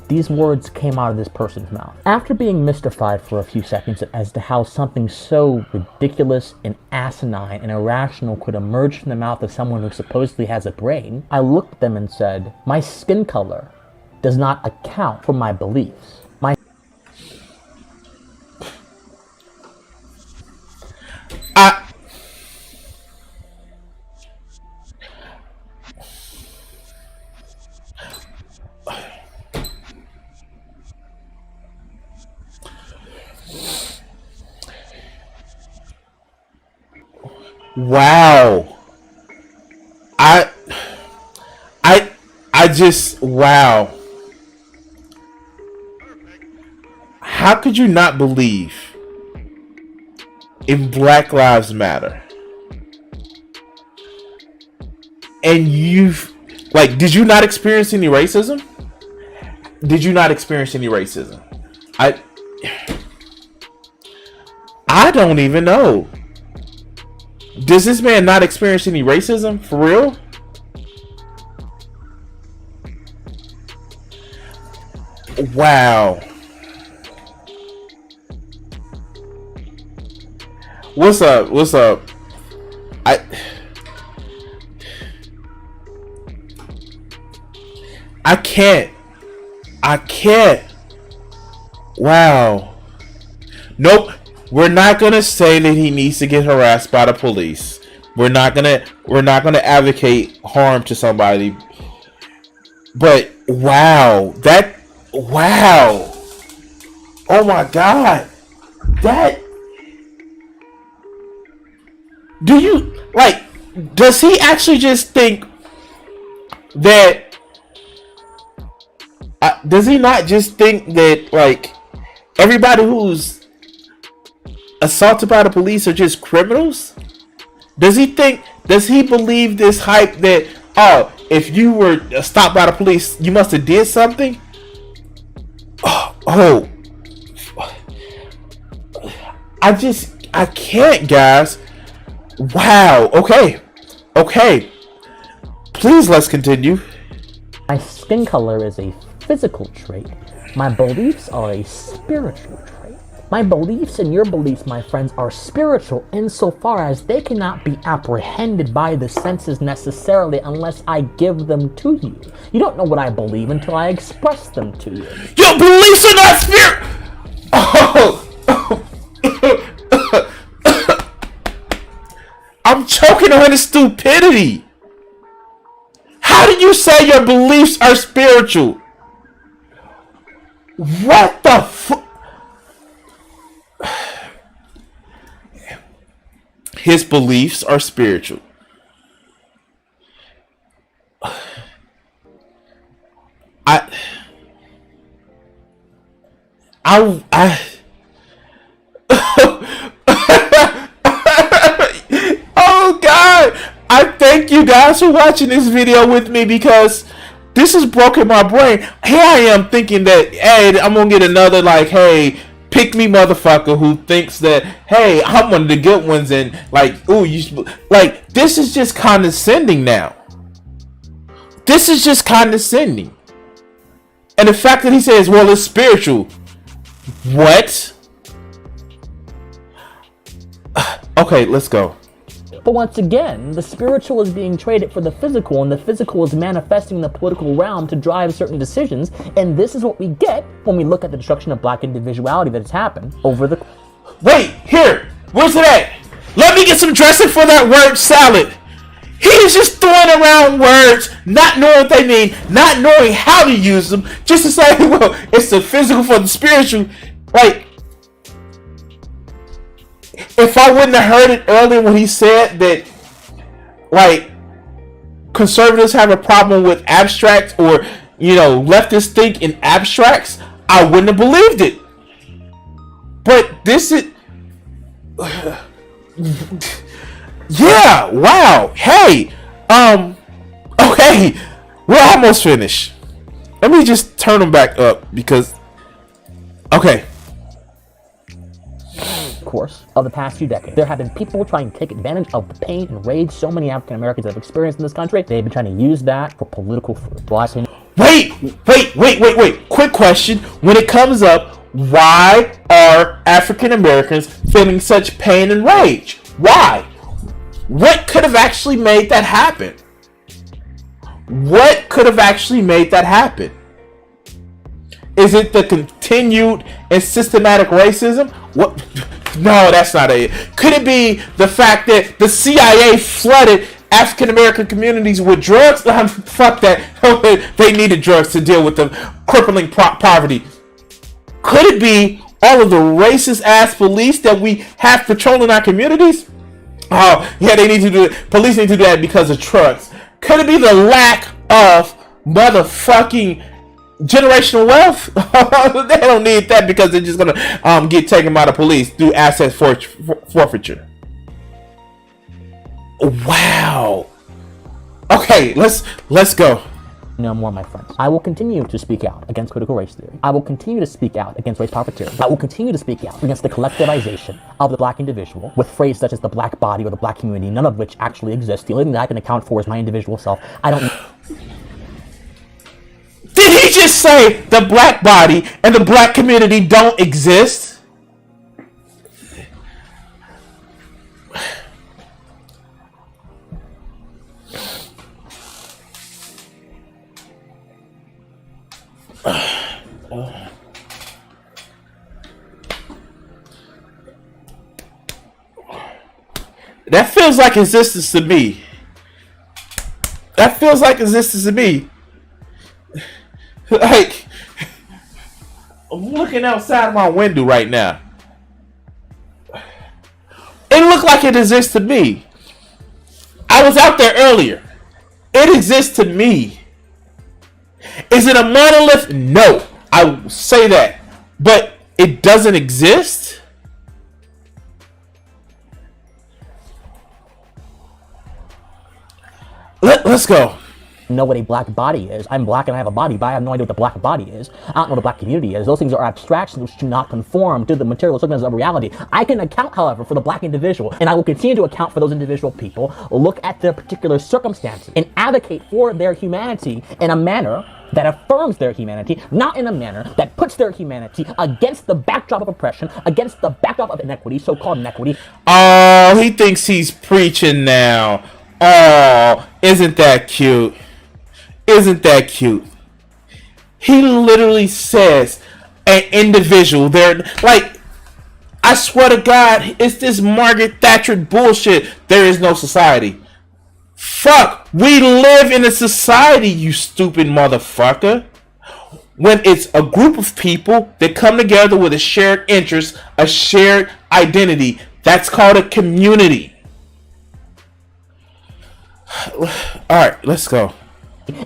These words came out of this person's mouth. After being mystified for a few seconds as to how something so ridiculous and asinine and irrational could emerge from the mouth of someone who supposedly has a brain, I looked at them and said, my skin color does not account for my beliefs. Wow. I just, wow. How could you not believe in Black Lives Matter? And did you not experience any racism? I don't even know. Does this man not experience any racism? For real? Wow. What's up? I can't. Wow. Nope. We're not gonna say that he needs to get harassed by the police. We're not gonna advocate harm to somebody. But wow. Oh my God. Does he actually just think that, does he not just think that, everybody who's assaulted by the police are just criminals? Does he believe this hype that, if you were stopped by the police, you must have did something? I can't, guys. Wow. Okay. Please, let's continue. My skin color is a physical trait. My beliefs are a spiritual trait. My beliefs and your beliefs, my friends, are spiritual insofar as they cannot be apprehended by the senses necessarily unless I give them to you. You don't know what I believe until I express them to you. Your beliefs are not spirit. Oh. I'm choking on his stupidity. How do you say your beliefs are spiritual? What the fuck? His beliefs are spiritual. Oh God! I thank you guys for watching this video with me because this has broken my brain. Here I am thinking that, hey, I'm gonna get another like, hey, pick me motherfucker who thinks that, hey, I'm one of the good ones, and like, ooh, you like, this is just condescending now. This is just condescending. And the fact that he says, well, it's spiritual. What? Okay, let's go. But once again, the spiritual is being traded for the physical, and the physical is manifesting in the political realm to drive certain decisions, and this is what we get when we look at the destruction of black individuality that has happened over the... Wait, here! Where's it at? Let me get some dressing for that word salad! He's just throwing around words, not knowing what they mean, not knowing how to use them, just to say, well, it's the physical for the spiritual. Like, if I wouldn't have heard it earlier when he said that, like, conservatives have a problem with abstract, or, you know, leftists think in abstracts, I wouldn't have believed it. But this is... Yeah, wow. Hey, okay, we're almost finished. Let me just turn them back up because, okay. Course of the past few decades, there have been people trying to take advantage of the pain and rage so many African Americans have experienced in this country. They've been trying to use that for political fruit. Wait. Quick question. When it comes up, why are African Americans feeling such pain and rage? Why? What could have actually made that happen? What could have actually made that happen? Is it the continued and systematic racism? What? No, that's not it. Could it be the fact that the CIA flooded African American communities with drugs? Fuck that. They needed drugs to deal with the crippling poverty. Could it be all of the racist ass police that we have patrolling our communities? Oh, yeah, they need to do it. Police need to do that because of trucks. Could it be the lack of motherfucking generational wealth? They don't need that because they're just gonna get taken by the police through asset forfeiture. Wow. Okay, let's go. No more, my friends. I will continue to speak out against critical race theory. I will continue to speak out against race profiteering. I will continue to speak out against the collectivization of the black individual with phrases such as the black body or the black community, none of which actually exist. The only thing that I can account for is my individual self. I don't... Did he just say the black body and the black community don't exist? That feels like existence to me. That feels like existence to me. Like, I'm looking outside my window right now. It looked like it exists to me. I was out there earlier. It exists to me. Is it a monolith? No. I will say that. But it doesn't exist? Let's go. know what a black body is. I'm black and I have a body, but I have no idea what the black body is. I don't know what the black community is. Those things are abstractions which do not conform to the material circumstances of reality. I can account, however, for the black individual, and I will continue to account for those individual people, look at their particular circumstances, and advocate for their humanity in a manner that affirms their humanity, not in a manner that puts their humanity against the backdrop of oppression, against the backdrop of inequity, so-called inequity. Oh, he thinks he's preaching now. Oh, isn't that cute? Isn't that cute? He literally says an individual there, like, I swear to God, it's this Margaret Thatcher bullshit. There is no society. Fuck, we live in a society, you stupid motherfucker. When it's a group of people that come together with a shared interest, a shared identity, that's called a community. Alright, let's go.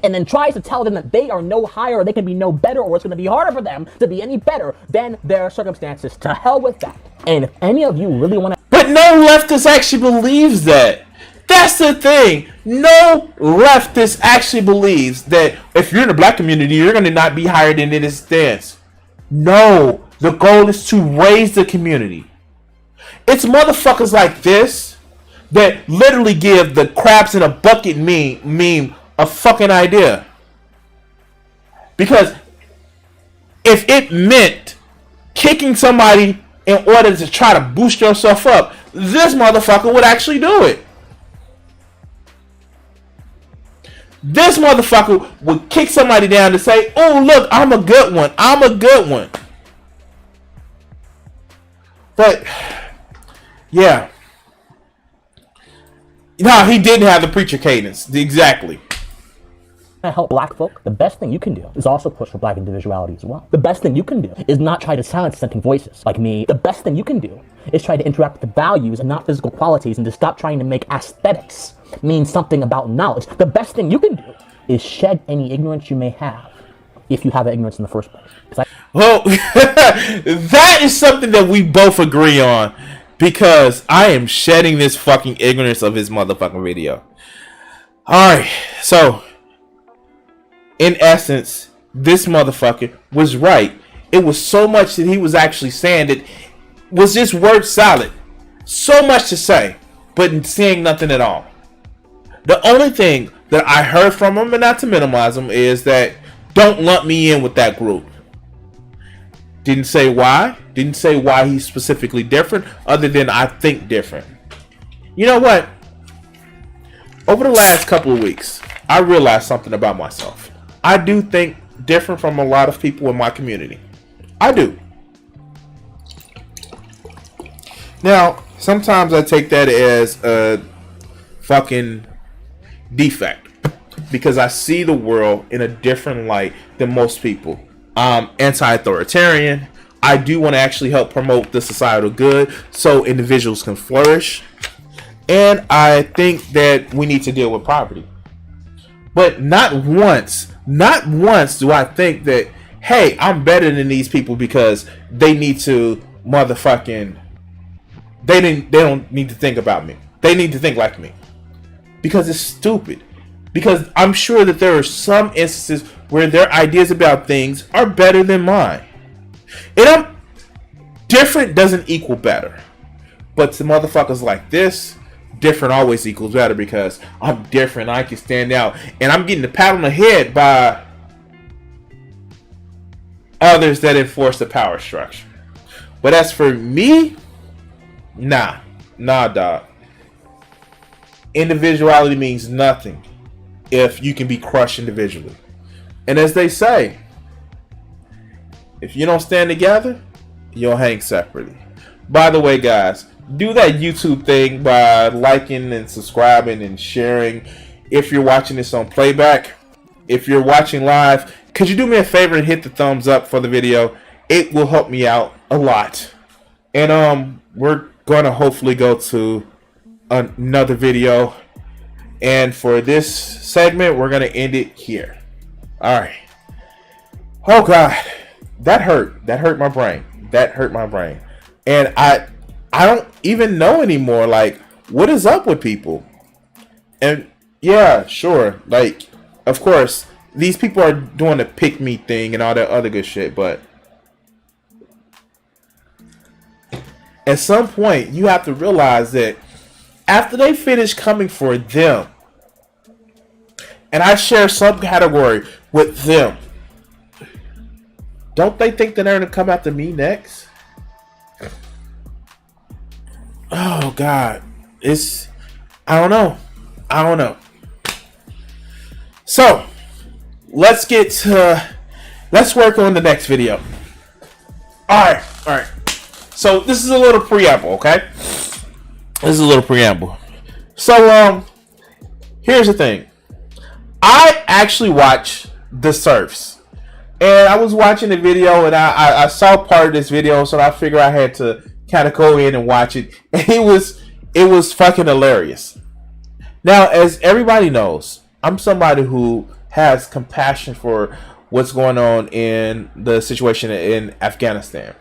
And then tries to tell them that they are no higher, or they can be no better, or it's going to be harder for them to be any better than their circumstances. To hell with that. And if any of you really want to... But no leftist actually believes that. That's the thing. No leftist actually believes that if you're in the black community, you're going to not be higher than it is stands. No. The goal is to raise the community. It's motherfuckers like this that literally give the crabs in a bucket meme a fucking idea. Because if it meant kicking somebody in order to try to boost yourself up, this motherfucker would actually do it. This motherfucker would kick somebody down to say, oh, look, I'm a good one. I'm a good one. But, yeah. No, he didn't have the preacher cadence. Exactly. help black folk, the best thing you can do is also push for black individuality as well. The best thing you can do is not try to silence dissenting voices like me. The best thing you can do is try to interact with the values and not physical qualities, and to stop trying to make aesthetics mean something about knowledge. The best thing you can do is shed any ignorance you may have, if you have ignorance in the first place. Well, that is something that we both agree on, because I am shedding this fucking ignorance of his motherfucking video. Alright, so in essence, this motherfucker was right. It was so much that he was actually saying that was just word salad. So much to say, but saying nothing at all. The only thing that I heard from him, and not to minimize him, is that don't lump me in with that group. Didn't say why. Didn't say why he's specifically different, other than I think different. You know what? Over the last couple of weeks, I realized something about myself. I do think different from a lot of people in my community. I do. Now, sometimes I take that as a fucking defect, because I see the world in a different light than most people. I'm anti-authoritarian. I do want to actually help promote the societal good so individuals can flourish. And I think that we need to deal with poverty. But not once do I think that, hey, I'm better than these people because they need to motherfucking, they don't need to think about me. They need to think like me. Because it's stupid. Because I'm sure that there are some instances where their ideas about things are better than mine. And I'm different doesn't equal better. But to motherfuckers like this, different always equals better, because I'm different. I can stand out. And I'm getting a pat on the head by others that enforce the power structure. But as for me, nah, dog. Individuality means nothing if you can be crushed individually. And as they say, if you don't stand together, you'll hang separately. By the way, guys, do that YouTube thing by liking and subscribing and sharing. If you're watching this on playback, if you're watching live, could you do me a favor and hit the thumbs up for the video? It will help me out a lot. And we're gonna hopefully go to another video. And for this segment, we're gonna end it here. Alright. Oh God. That hurt. That hurt my brain. That hurt my brain. And I don't even know anymore, like, what is up with people? And yeah, sure, like, of course, these people are doing the pick me thing and all that other good shit, but at some point, you have to realize that after they finish coming for them, and I share some category with them, don't they think that they're going to come after me next? Oh, God. I don't know. So, let's work on the next video. Alright. So, this is a little preamble, okay? So, here's the thing. I actually watch The Surfs. And I was watching the video, and I saw part of this video, so I figured I had to kind of go in and watch it. And it was fucking hilarious. Now, as everybody knows, I'm somebody who has compassion for what's going on in the situation in Afghanistan.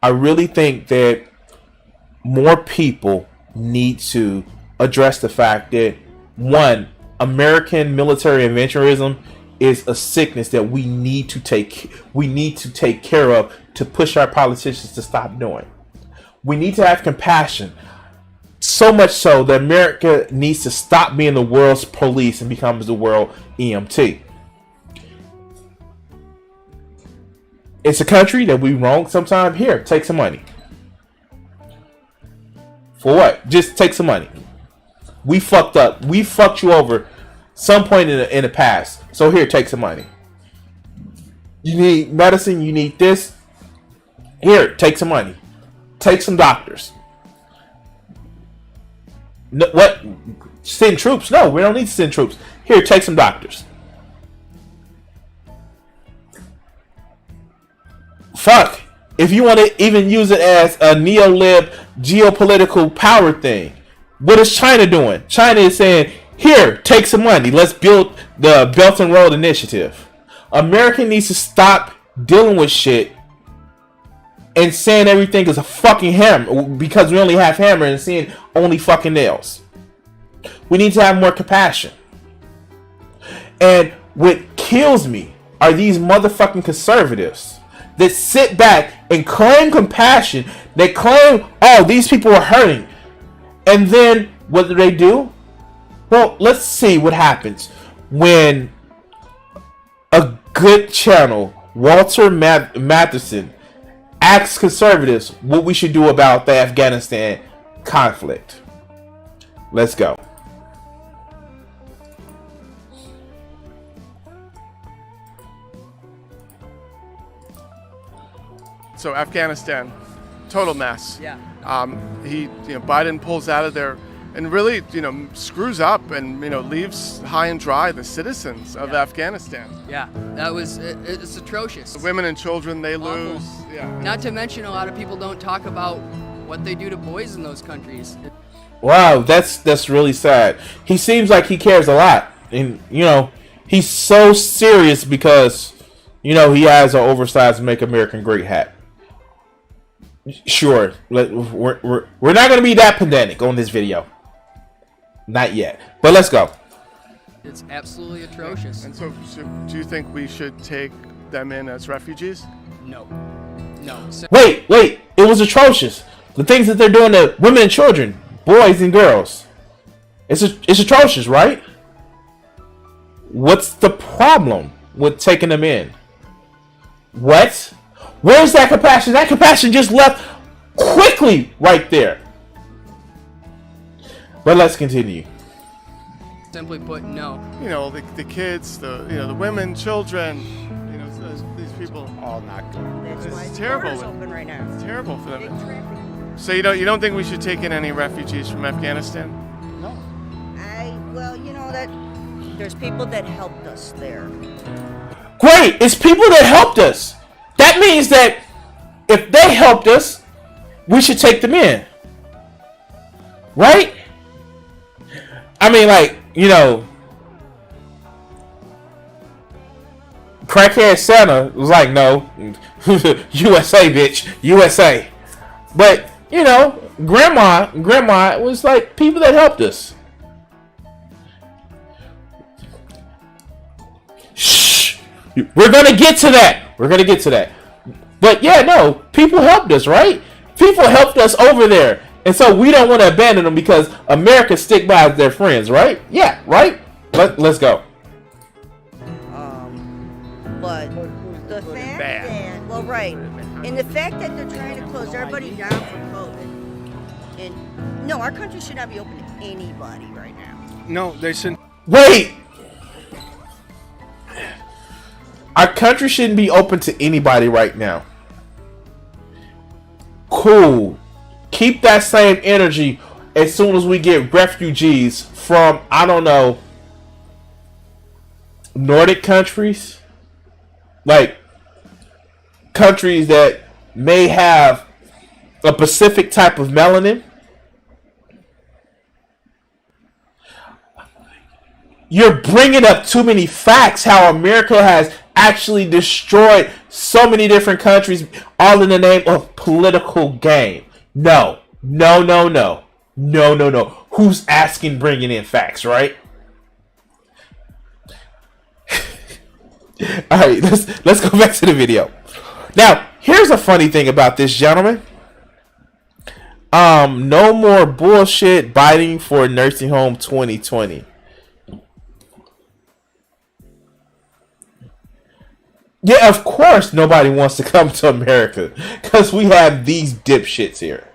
I really think that more people need to address the fact that, one, American military adventurism is a sickness that we need to take care of to push our politicians to stop doing. We need to have compassion. So much so that America needs to stop being the world's police and becomes the world EMT. It's a country that we wrong sometimes. Here, take some money. For what? Just take some money. We fucked up. We fucked you over some point in the past. So here, take some money. You need medicine. You need this. Here, take some money. Take some doctors. No, what? Send troops? No, we don't need to send troops. Here, take some doctors. Fuck. If you want to even use it as a neo-lib geopolitical power thing, what is China doing? China is saying, here, take some money. Let's build the Belt and Road Initiative. America needs to stop dealing with shit and saying everything is a fucking hammer because we only have hammer and seeing only fucking nails. We need to have more compassion. And what kills me are these motherfucking conservatives that sit back and claim compassion. They claim, oh, these people are hurting. And then what do? Well, let's see what happens when a good channel, Walter Matheson, asks conservatives what we should do about the Afghanistan conflict. Let's go. So Afghanistan, total mess. Yeah. Biden pulls out of there and really, screws up and, leaves high and dry the citizens of Afghanistan. Yeah, it's atrocious. The women and children, they Awful. lose. Yeah. Not to mention, a lot of people don't talk about what they do to boys in those countries. Wow, that's really sad. He seems like he cares a lot. And, he's so serious because, he has an oversized Make America Great hat. Sure, we're not going to be that pedantic on this video. Not yet. But let's go. It's absolutely atrocious. And so do you think we should take them in as refugees? No. Wait. It was atrocious. The things that they're doing to women and children, boys and girls. It's atrocious, right? What's the problem with taking them in? What? Where's that compassion? That compassion just left quickly right there. But let's continue. Simply put, no. The kids, the women, children, these people. All not good. This That's why is the terrible. border's open right now. It's terrible for Big them. traffic. So you don't think we should take in any refugees from Afghanistan? No. That there's people that helped us there. Great! It's people that helped us. That means that if they helped us, we should take them in. Right? I mean, crackhead Santa was like, no, USA, bitch, USA. But, grandma was like people that helped us. We're gonna get to that. We're gonna get to that. But yeah, no, people helped us, right? People helped us over there, and so we don't want to abandon them because America stick by their friends, right? Yeah, right. Let's go. But the fact that, well, right, and the fact that they're trying to close everybody down for COVID, and no, our country should not be open to anybody right now. No, they shouldn't. Wait. Our country shouldn't be open to anybody right now. Cool. Keep that same energy as soon as we get refugees from, I don't know, Nordic countries. Like, countries that may have a specific type of melanin. You're bringing up too many facts how America has actually destroyed so many different countries, all in the name of political game. No. Who's asking bringing in facts, right? All right, let's go back to the video. Now, here's a funny thing about this gentleman. No more bullshit biting for nursing home 2020. Yeah, of course nobody wants to come to America because we have these dipshits here.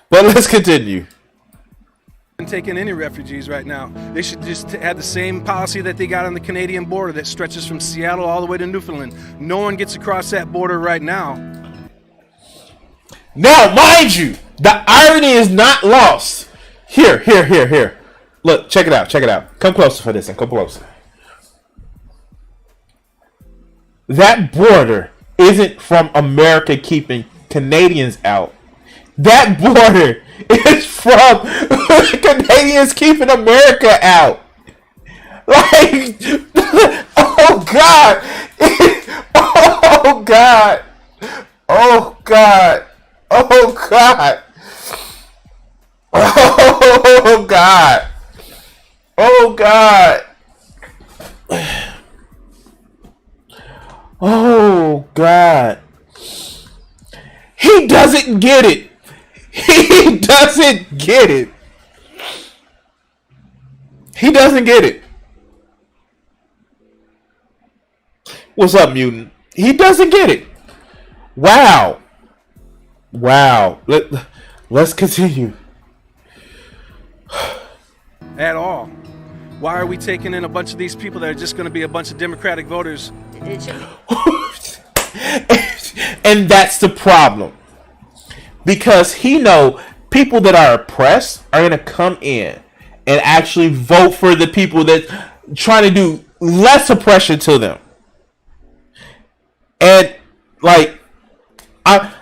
But let's continue. Taking any refugees right now. They should just have the same policy that they got on the Canadian border that stretches from Seattle all the way to Newfoundland. No one gets across that border right now. Now, mind you, the irony is not lost. Here. Look, check it out. Come closer for this and come closer. That border isn't from America keeping Canadians out. That border is from Canadians keeping America out. Like, oh God. Oh God. Oh God. Oh God. Oh God. Oh God. Oh God. He doesn't get it. He doesn't get it. He doesn't get it. What's up, mutant? He doesn't get it. Wow. Let's continue. At all. Why are we taking in a bunch of these people that are just going to be a bunch of Democratic voters? And that's the problem. Because he know people that are oppressed are going to come in and actually vote for the people that trying to do less oppression to them. And like, I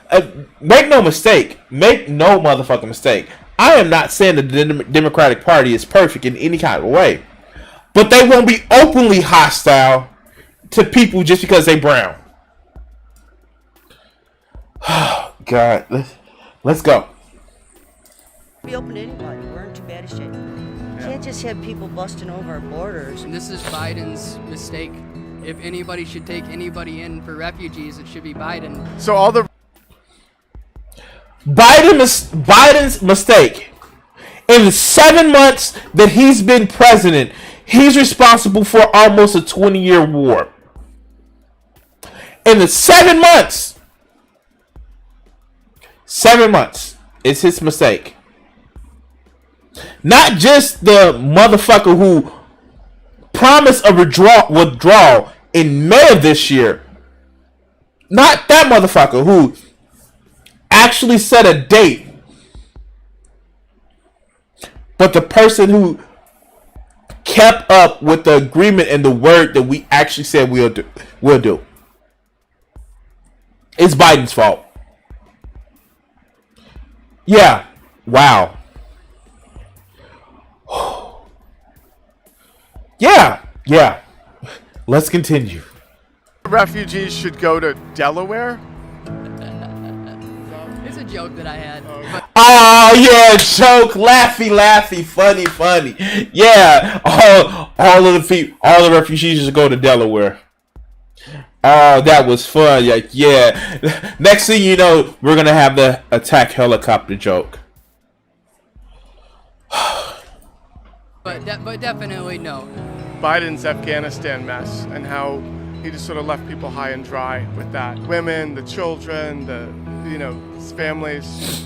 make no motherfucking mistake. I am not saying that the Democratic Party is perfect in any kind of way, but they won't be openly hostile to people just because they brown. God, let's go. Be open to anybody. We're in too bad a shape. Can't just have people busting over our borders. And this is Biden's mistake. If anybody should take anybody in for refugees, it should be Biden. So all the Biden's mistake. In the 7 months that he's been president, he's responsible for almost a 20-year war. In the 7 months, it's his mistake. Not just the motherfucker who promised a withdrawal in May of this year. Not that motherfucker who actually set a date. But the person who kept up with the agreement and the word that we actually said we'll do. It's Biden's fault. Yeah. Wow. Yeah. Let's continue. refugees should go to Delaware. It's a joke that I had. Oh yeah, joke, laughy, funny. Yeah, all the refugees should go to Delaware. Oh, that was fun. Like, yeah. Next thing you know, we're gonna have the attack helicopter joke. But definitely no. Biden's Afghanistan mess and how he just sort of left people high and dry with that. Women, the children, his families.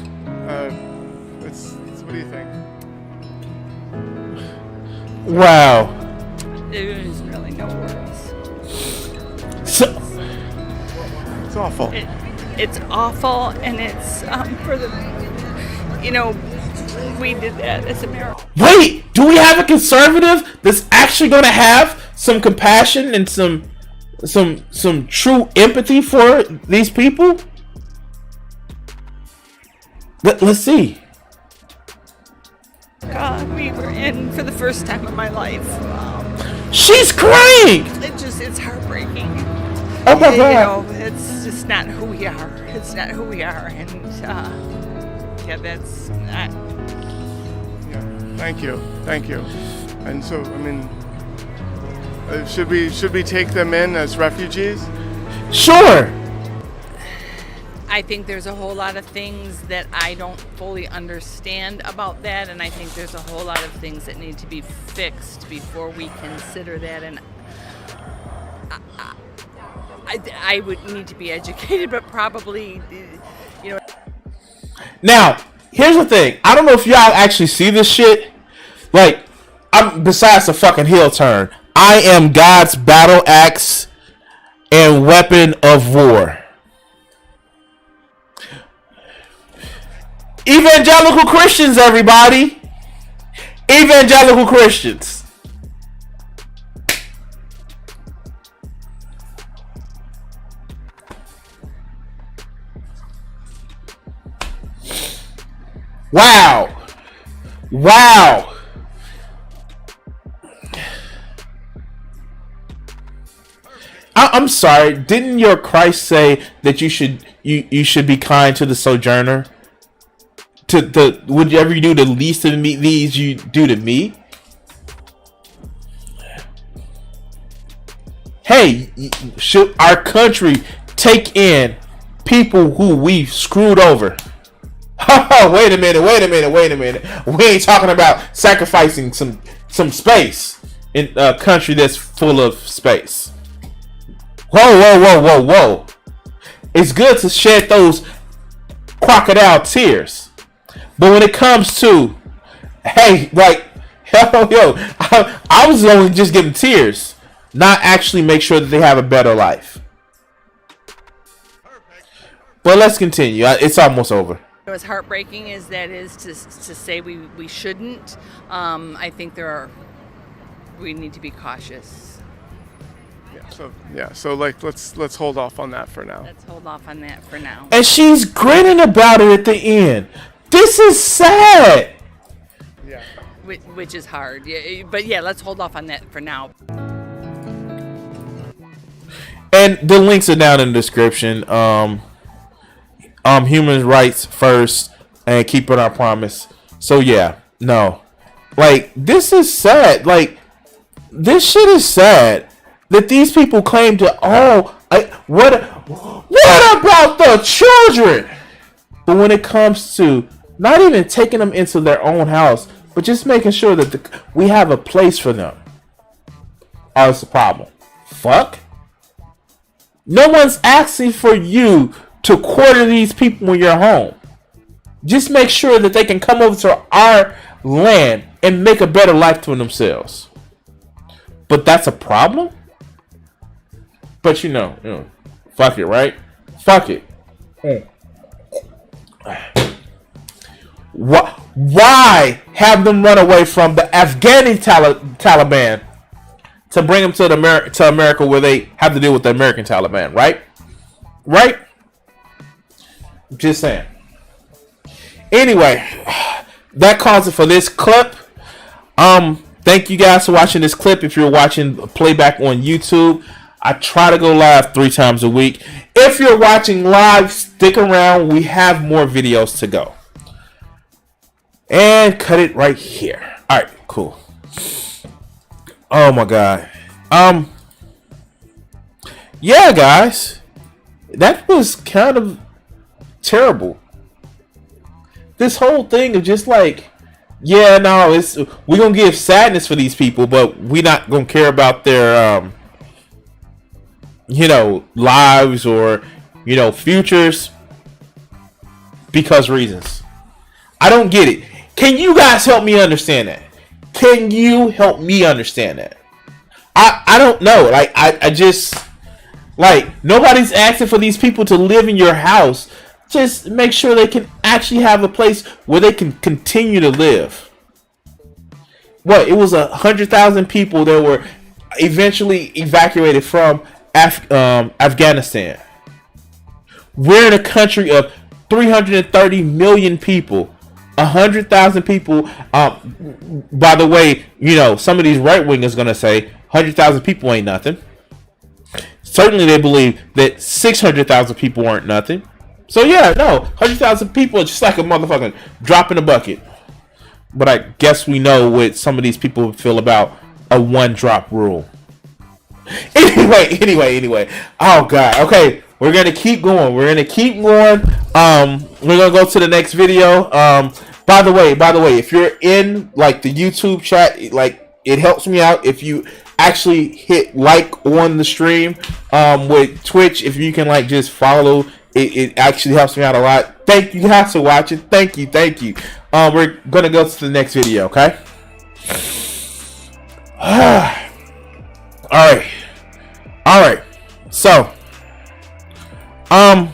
What do you think? Wow. There's really no words. So, it's awful. It's awful, and it's for the, we did that as America. wait, do we have a conservative that's actually going to have some compassion and some true empathy for these people? Let's see. God, we were in for the first time in my life. She's crying. It's heartbreaking. Oh my God. It's just not who we are. It's not who we are, and that's. Thank you. And so, I mean, should we take them in as refugees? Sure. I think there's a whole lot of things that I don't fully understand about that, and I think there's a whole lot of things that need to be fixed before we consider that. And I would need to be educated, but probably, Now, here's the thing. I don't know if y'all actually see this shit. Like, besides the fucking heel turn, I am God's battle axe and weapon of war. Evangelical Christians, everybody. Evangelical Christians. Wow. I'm sorry. Didn't your Christ say that you should be kind to the sojourner? To whatever you do to least of these, you do to me. Hey, should our country take in people who we've screwed over? Oh, wait a minute. We ain't talking about sacrificing some space in a country that's full of space. Whoa. It's good to shed those crocodile tears. But when it comes to, hey, like, I was only just giving tears, not actually make sure that they have a better life. But let's continue. It's almost over. as heartbreaking as that is to say we shouldn't, I think we need to be cautious. So like let's hold off on that for now. Let's hold off on that for now. And she's grinning about it at the end. This is sad. Yeah. Which is hard. Yeah, but yeah, let's hold off on that for now. And the links are down in the description. Human rights first and keeping our promise. So yeah, no. Like, this is sad. Like, this shit is sad. That these people claim to, what about the children? But when it comes to not even taking them into their own house, but just making sure that we have a place for them. Oh, it's a problem. Fuck. No one's asking for you to quarter these people in your home. Just make sure that they can come over to our land and make a better life for themselves. But that's a problem? But you know, fuck it, right? Fuck it. Why have them run away from the Afghani Taliban to bring them to America where they have to deal with the American Taliban, right? Right? Just saying. Anyway, that calls it for this clip. Thank you guys for watching this clip. If you're watching playback on YouTube, I try to go live 3 times a week. If you're watching live, stick around. We have more videos to go. And cut it right here. All right, cool. Oh my God. yeah, guys, that was kind of terrible. This whole thing of just like, yeah, no, we're gonna give sadness for these people, but we're not gonna care about their lives or futures because reasons. I don't get it. Can you guys help me understand that? Can you help me understand that? I don't know. Like I just like nobody's asking for these people to live in your house. Just make sure they can actually have a place where they can continue to live. What? It was 100,000 people that were eventually evacuated from Afghanistan. We're in a country of 330 million people. 100,000 people. By the way, some of these right wingers gonna say 100,000 people ain't nothing. Certainly, they believe that 600,000 people aren't nothing. So yeah, no, 100,000 people is just like a motherfucking drop in a bucket. But I guess we know what some of these people feel about a one-drop rule. Anyway. Oh god. Okay, we're gonna keep going. We're gonna go to the next video. By the way, if you're in like the YouTube chat, like it helps me out if you actually hit like on the stream. With Twitch, if you can like just follow. It actually helps me out a lot. Thank you guys for watching. Thank you. We're gonna go to the next video, okay? Alright. So, I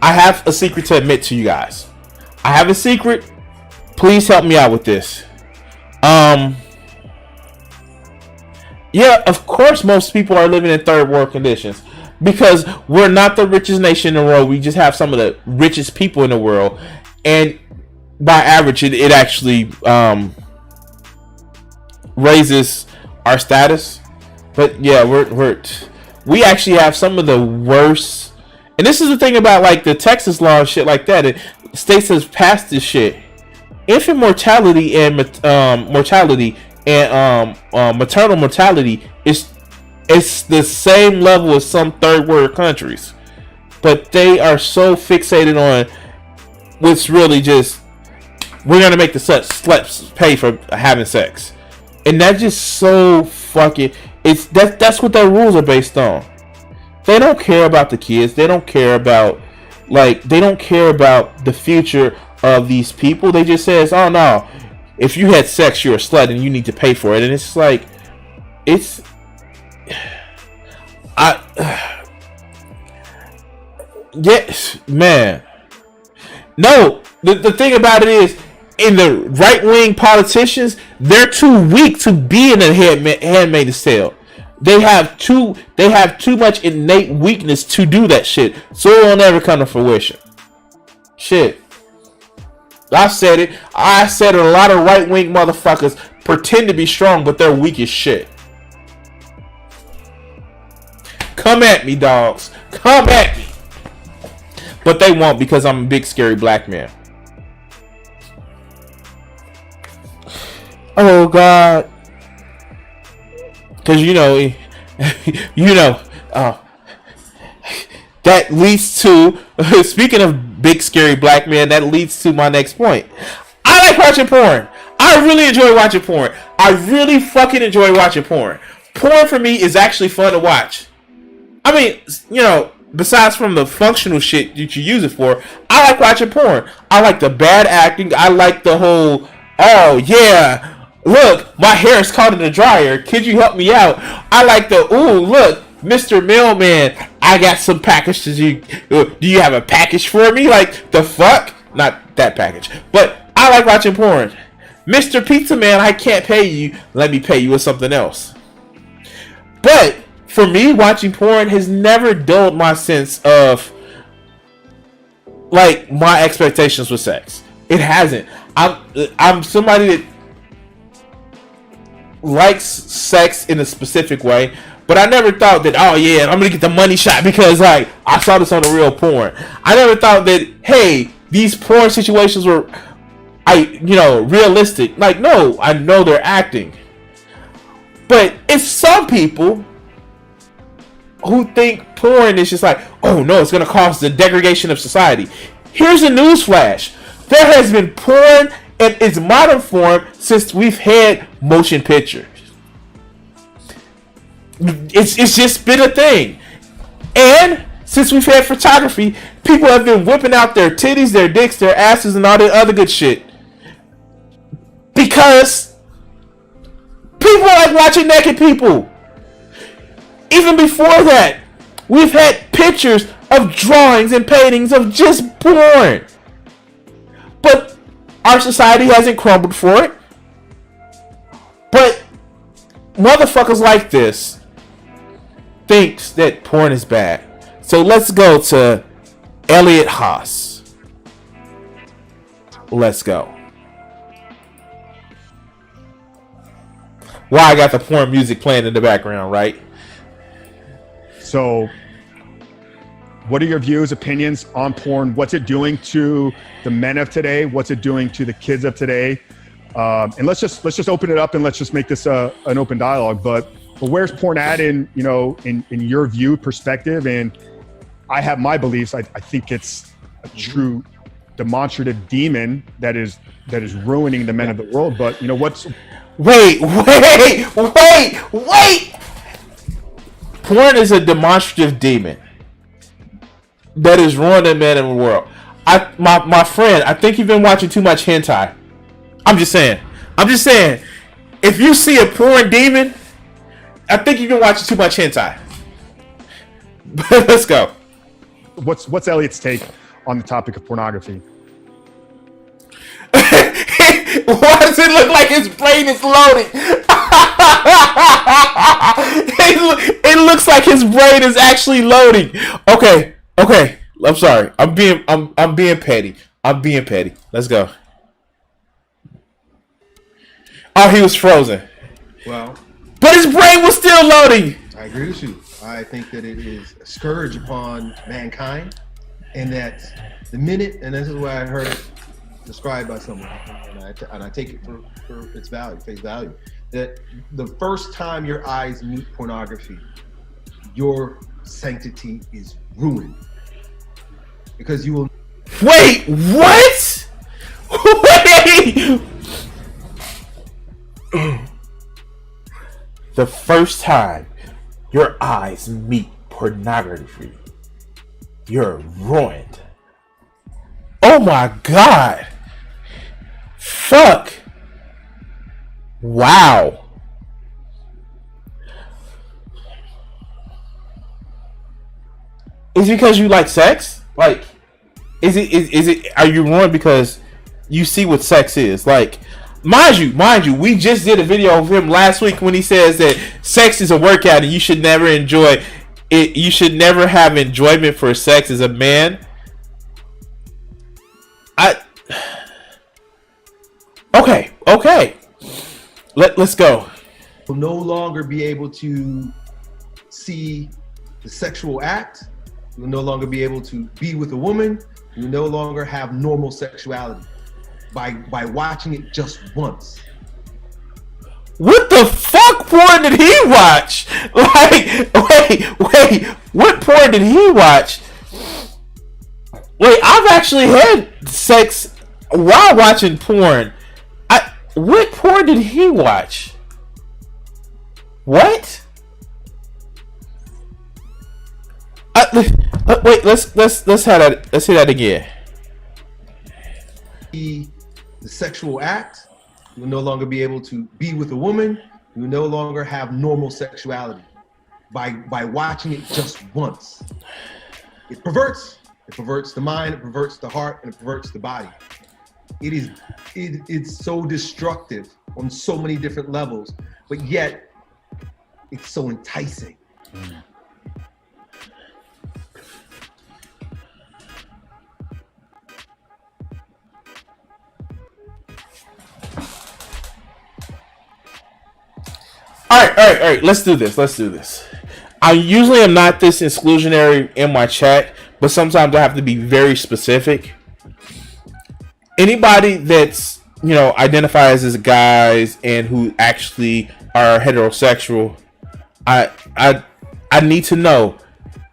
have a secret to admit to you guys. I have a secret. Please help me out with this. Yeah, of course most people are living in third world conditions. Because we're not the richest nation in the world. We just have some of the richest people in the world. And by average, it actually raises our status. But yeah, we actually have some of the worst. And this is the thing about like the Texas law and shit like that. States has passed this shit. Infant mortality and maternal mortality is it's the same level as some third world countries, but they are so fixated on what's really just we're gonna make the sluts pay for having sex, and that's just so fucking. That's what their rules are based on. They don't care about the kids. They don't care about the future of these people. They just says, oh no, if you had sex, you're a slut and you need to pay for it, and it's like yes, man. No, the thing about it is, in the right wing politicians, they're too weak to be in a Handmaid's Tale. They have too much innate weakness to do that shit, so it will never come to fruition. Shit. I said it. A lot of right wing motherfuckers pretend to be strong, but they're weak as shit. Come at me, dogs. Come at me. But they won't, because I'm a big scary black man. Oh God. Because that leads to, speaking of big scary black man, that leads to my next point. I like watching porn. I really enjoy watching porn. I really fucking enjoy watching porn. Porn for me is actually fun to watch. I mean, besides from the functional shit that you use it for, I like watching porn. I like the bad acting. I like the whole, oh yeah, look, my hair is caught in the dryer. Could you help me out? I like the, ooh, look, Mr. Mailman, I got some packages. Do you have a package for me? Like, the fuck? Not that package. But I like watching porn. Mr. Pizza Man, I can't pay you. Let me pay you with something else. But for me, watching porn has never dulled my sense of, like, my expectations with sex. It hasn't. I'm somebody that likes sex in a specific way, but I never thought that, oh yeah, I'm gonna get the money shot because like I saw this on the real porn. I never thought that, hey, these porn situations were realistic. Like, no, I know they're acting. But it's some people who think porn is just like, oh no, it's gonna cause the degradation of society. Here's a news flash. There has been porn in its modern form since we've had motion pictures. It's just been a thing. And since we've had photography, people have been whipping out their titties, their dicks, their asses, and all that other good shit. Because people like watching naked people. Even before that, we've had pictures of drawings and paintings of just porn. But our society hasn't crumbled for it. But motherfuckers like this thinks that porn is bad. So let's go to Elliot Haas. Let's go. Why I got the porn music playing in the background, right? So, what are your views, opinions on porn? What's it doing to the men of today? What's it doing to the kids of today? And let's just open it up and let's just make this an open dialogue. But where's porn at in your view, perspective? And I have my beliefs. I think it's a true demonstrative demon that is ruining the men of the world. But what's Wait! Porn is a demonstrative demon that is ruining men in the world. My friend, I think you've been watching too much hentai. I'm just saying. If you see a porn demon, I think you've been watching too much hentai. Let's go. What's Elliot's take on the topic of pornography? Why does it look like his brain is loading? It looks like his brain is actually loading. Okay. I'm sorry. I'm being petty. Let's go. Oh, he was frozen. Well, but his brain was still loading. I agree with you. I think that it is a scourge upon mankind, and that the minute, and this is why I heard it described by someone, and I take it for its value, face value, that the first time your eyes meet pornography, your sanctity is ruined. Because you will... Wait, what? Wait! The first time your eyes meet pornography, you're ruined. Oh my God. Fuck. Wow. Is it because you like sex? Like, is it are you ruined because you see what sex is? Like, mind you, we just did a video of him last week when he says that sex is a workout and you should never enjoy it. You should never have enjoyment for sex as a man. Okay. Let's go. Will no longer be able to see the sexual act. You will no longer be able to be with a woman. You will no longer have normal sexuality by watching it just once. What the fuck porn did he watch? Like, wait, what porn did he watch? Wait, I've actually had sex while watching porn. What porn did he watch? What? Wait, let's hear that again. The sexual act. You will no longer be able to be with a woman. You will no longer have normal sexuality by watching it just once. It perverts the mind, it perverts the heart, and it perverts the body. It's so destructive on so many different levels, but yet it's so enticing. All right. Let's do this. I usually am not this exclusionary in my chat, but sometimes I have to be very specific. Anybody that's, identifies as guys and who actually are heterosexual, I I need to know,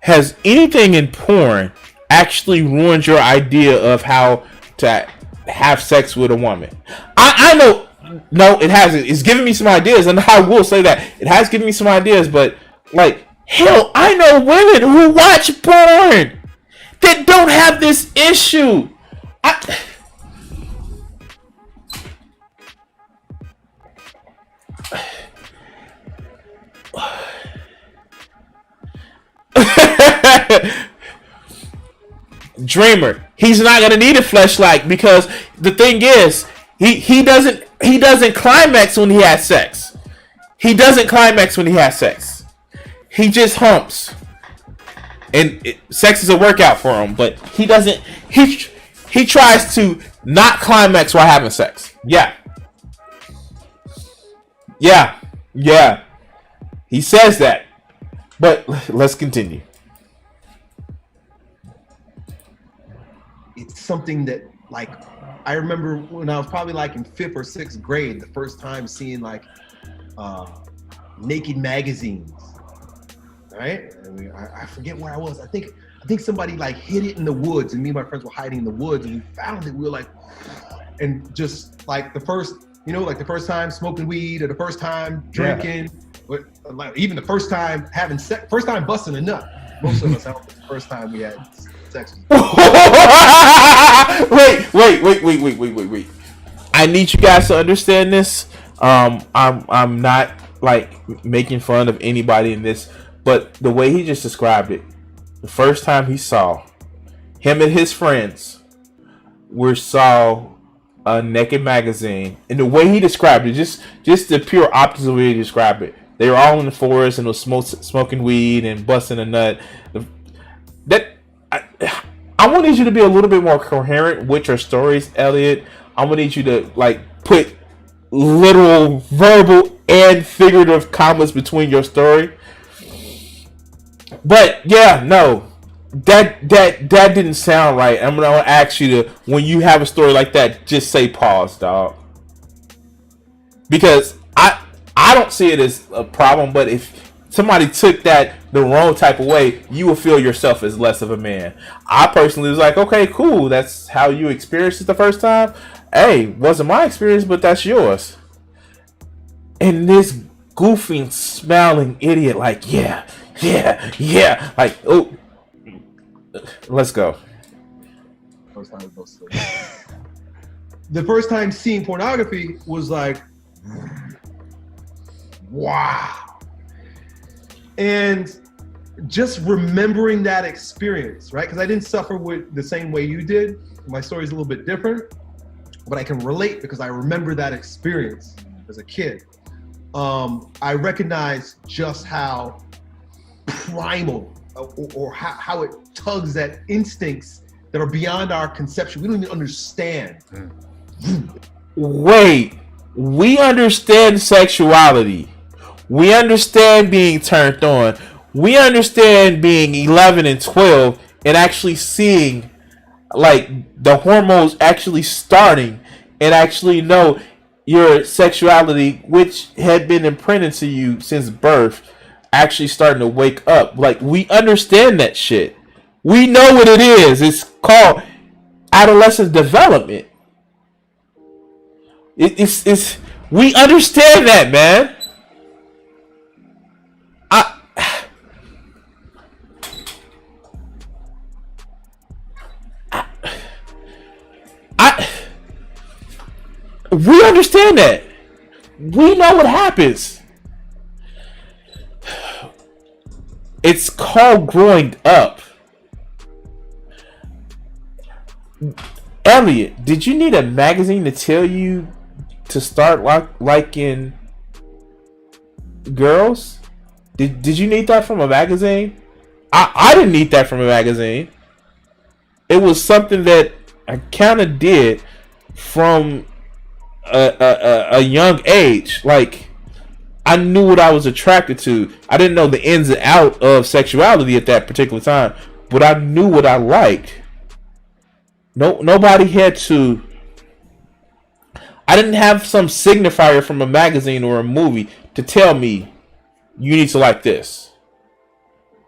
has anything in porn actually ruined your idea of how to have sex with a woman? I know, no, it hasn't. It's given me some ideas, and I will say that it has given me some ideas. But like, hell, I know women who watch porn that don't have this issue. Dreamer, he's not gonna need a fleshlight because the thing is, he doesn't climax when he has sex. He doesn't climax when he has sex. He just humps, and sex is a workout for him. But he doesn't. He tries to not climax while having sex. Yeah. He says that. But let's continue. It's something that, like, I remember when I was probably like in 5th or 6th grade, the first time seeing like naked magazines, right? I mean, I forget where I was. I think somebody like hid it in the woods, and me and my friends were hiding in the woods, and we found it. We were like, and just like the first time smoking weed, or the first time drinking, or like even the first time having sex, first time busting a nut. Most of us, that was the first time we had sex. Wait. I need you guys to understand this. I'm not like making fun of anybody in this, but the way he just described it, the first time he saw him and his friends saw a naked magazine, and the way he described it, just the pure opposite way he described it. They were all in the forest and was smoking weed and busting a nut. I want you to be a little bit more coherent with your stories, Elliot. I want you to like put literal, verbal, and figurative commas between your story. But yeah, no, that didn't sound right. I'm gonna ask you to, when you have a story like that, just say pause, dog. Because I don't see it as a problem, but if somebody took that the wrong type of way, you will feel yourself as less of a man. I personally was like, okay, cool. That's how you experienced it the first time. Hey, wasn't my experience, but that's yours. And this goofy, smiling idiot, like, yeah. Like, oh, let's go. The first time seeing pornography was like, wow. And just remembering that experience, right? Because I didn't suffer with the same way you did. My story's a little bit different, but I can relate because I remember that experience as a kid. I recognize just how primal or how it tugs at instincts that are beyond our conception. We don't even understand. Wait, we understand sexuality. We understand being turned on. We understand being 11 and 12 and actually seeing like the hormones actually starting and actually know your sexuality, which had been imprinted to you since birth, actually starting to wake up. Like, we understand that shit. We know what it is. It's called adolescent development. It's we understand that, man. We understand that. We know what happens. It's called growing up. Elliot, did you need a magazine to tell you to start liking girls? Did you need that from a magazine? I didn't need that from a magazine. It was something that I kind of did from a young age. Like, I knew what I was attracted to. I didn't know the ins and outs of sexuality at that particular time, but I knew what I liked. Nobody had to. I didn't have some signifier from a magazine or a movie to tell me you need to like this.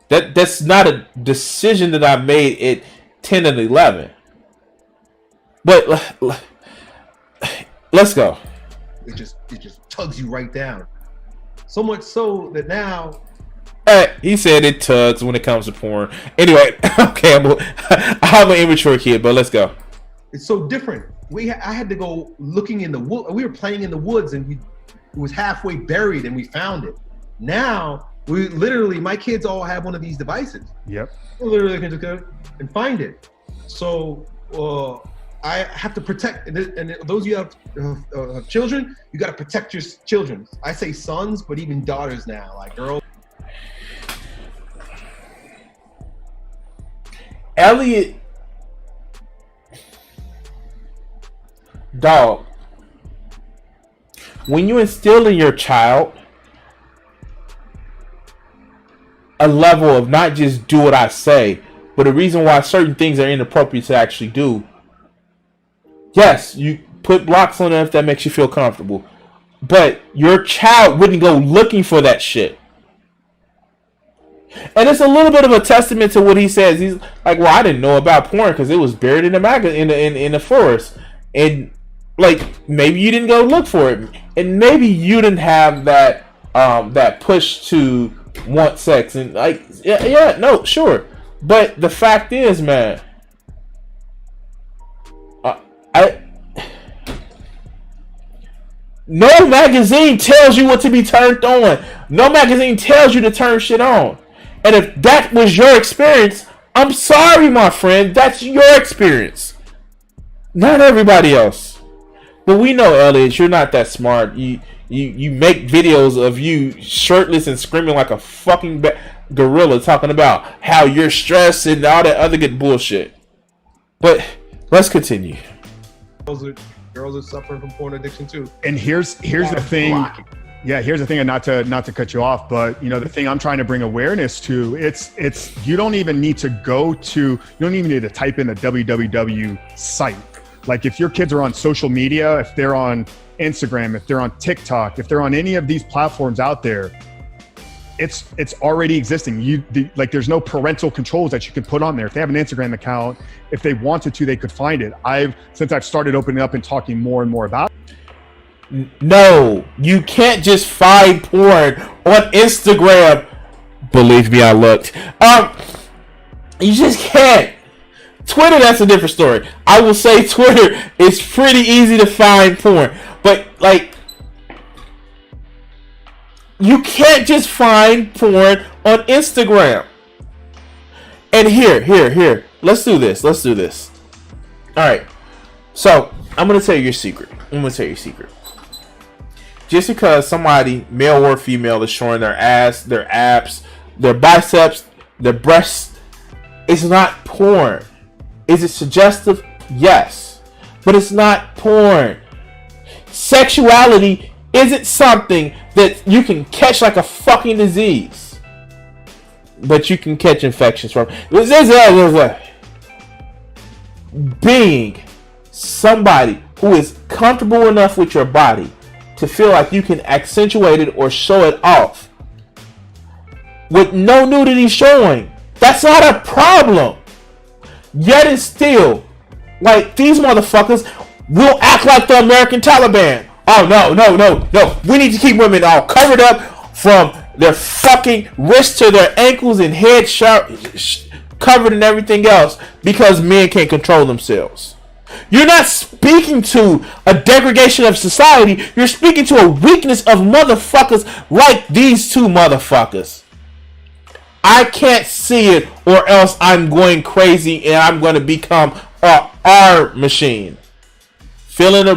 That's not a decision that I made at 10 and 11. But let's go. It just tugs you right down. So much so that now. He said it tugs when it comes to porn. Anyway, okay, I'm an immature kid, but let's go. It's so different. I had to go looking in the wood. We were playing in the woods, and it was halfway buried, and we found it. Now we literally, my kids all have one of these devices. Yep. They literally can just go and find it. So I have to protect. And those of you who have children, you got to protect your children. I say sons, but even daughters now, like girls. Elliot, dog, when you instill in your child a level of not just do what I say, but a reason why certain things are inappropriate to actually do, yes, you put blocks on them if that makes you feel comfortable, but your child wouldn't go looking for that shit. And it's a little bit of a testament to what he says. He's like, well, I didn't know about porn because it was buried in the in the forest. And like, maybe you didn't go look for it. And maybe you didn't have that that push to want sex. And like, yeah, no, sure. But the fact is, man, no magazine tells you what to be turned on. No magazine tells you to turn shit on. And if that was your experience, I'm sorry, my friend. That's your experience. Not everybody else. But we know, Elliot, you're not that smart. You make videos of you shirtless and screaming like a fucking gorilla, talking about how you're stressed and all that other good bullshit. But let's continue. Girls are suffering from porn addiction too. And here's the thing. Yeah, here's the thing, and not to cut you off, but the thing I'm trying to bring awareness to, it's you don't even need to type in a www site. Like if your kids are on social media, if they're on Instagram, if they're on TikTok, if they're on any of these platforms out there, it's already existing. There's no parental controls that you can put on there. If they have an Instagram account, if they wanted to, they could find it. Since I've started opening up and talking more and more about it. No, you can't just find porn on Instagram. Believe me, I looked. You just can't. Twitter, that's a different story. I will say Twitter is pretty easy to find porn. But, like, you can't just find porn on Instagram. And here. Let's do this. Alright. So, I'm going to tell you your secret. Just because somebody, male or female, is showing their ass, their abs, their biceps, their breasts, it's not porn. Is it suggestive? Yes. But it's not porn. Sexuality isn't something that you can catch like a fucking disease. But you can catch infections from. Being somebody who is comfortable enough with your body to feel like you can accentuate it or show it off with no nudity showing, that's not a problem. Yet and still, like, these motherfuckers will act like the American Taliban. Oh, no. We need to keep women all covered up from their fucking wrists to their ankles and head covered and everything else because men can't control themselves. You're not speaking to a degradation of society. You're speaking to a weakness of motherfuckers like these two motherfuckers. I can't see it or else I'm going crazy and I'm going to become a R machine. Filling a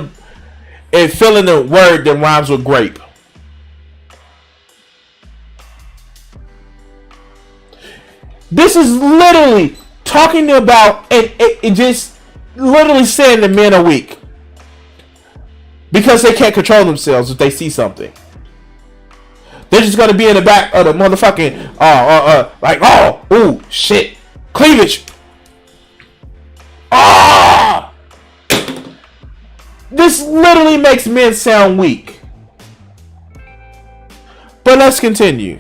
word that rhymes with grape. This is literally talking about and just literally saying that men are weak because they can't control themselves if they see something. They're just gonna be in the back of the motherfucking like, oh, ooh, shit, cleavage. Ah! This literally makes men sound weak. But let's continue.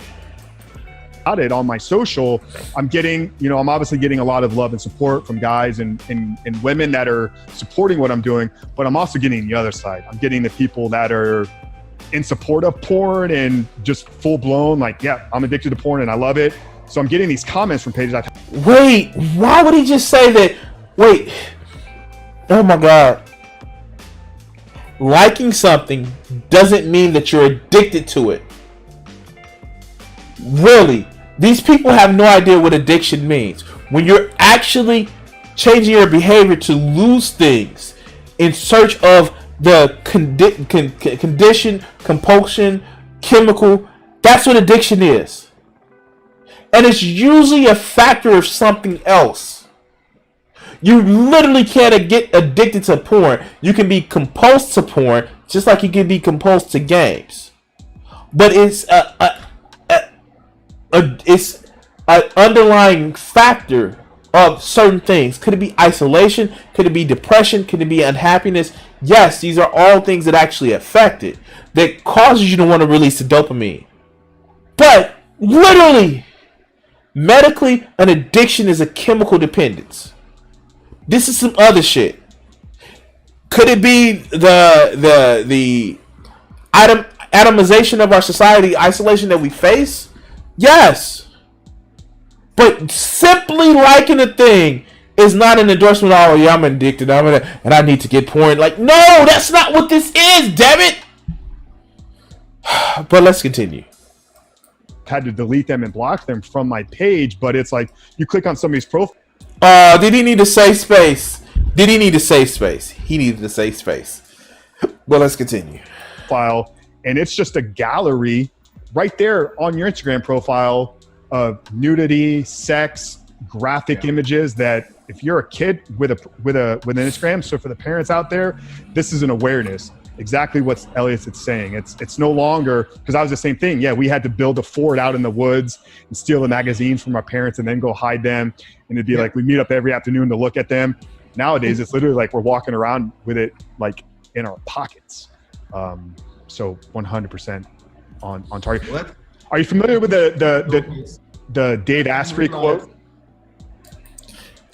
it on my social, I'm getting, I'm obviously getting a lot of love and support from guys and women that are supporting what I'm doing, but I'm also getting the other side. I'm getting the people that are in support of porn and just full blown, like, yeah, I'm addicted to porn and I love it. So I'm getting these comments from pages. Wait, why would he just say that? Wait, oh my God. Liking something doesn't mean that you're addicted to it. Really, these people have no idea what addiction means. When you're actually changing your behavior to lose things in search of the condition, compulsion, chemical, that's what addiction is. And it's usually a factor of something else. You literally can't get addicted to porn. You can be compulsed to porn, just like you can be compulsed to games. But it's it's an underlying factor of certain things. Could it be isolation? Could it be depression? Could it be unhappiness? Yes, these are all things that actually affect it, that causes you to want to release the dopamine. But literally, medically, an addiction is a chemical dependence. This is some other shit. Could it be the atomization of our society, isolation that we face? Yes. But simply liking a thing is not an endorsement. Oh yeah, I'm addicted. And I need to get porn. Like, no, that's not what this is. Damn it. But let's continue. Had to delete them and block them from my page, but it's like you click on somebody's profile. Did he need a safe space? Did he need a safe space? He needed a safe space. Well, let's continue. File, and it's just a gallery right there on your Instagram profile of nudity, sex, graphic images that if you're a kid with an Instagram, so for the parents out there, this is an awareness. Exactly what Elliot's saying. It's no longer, because I was the same thing. Yeah, we had to build a fort out in the woods and steal the magazines from our parents and then go hide them. And it'd be like we meet up every afternoon to look at them. Nowadays, it's literally like we're walking around with it like in our pockets. So 100% on target. What? Are you familiar with the Dave Asprey quote?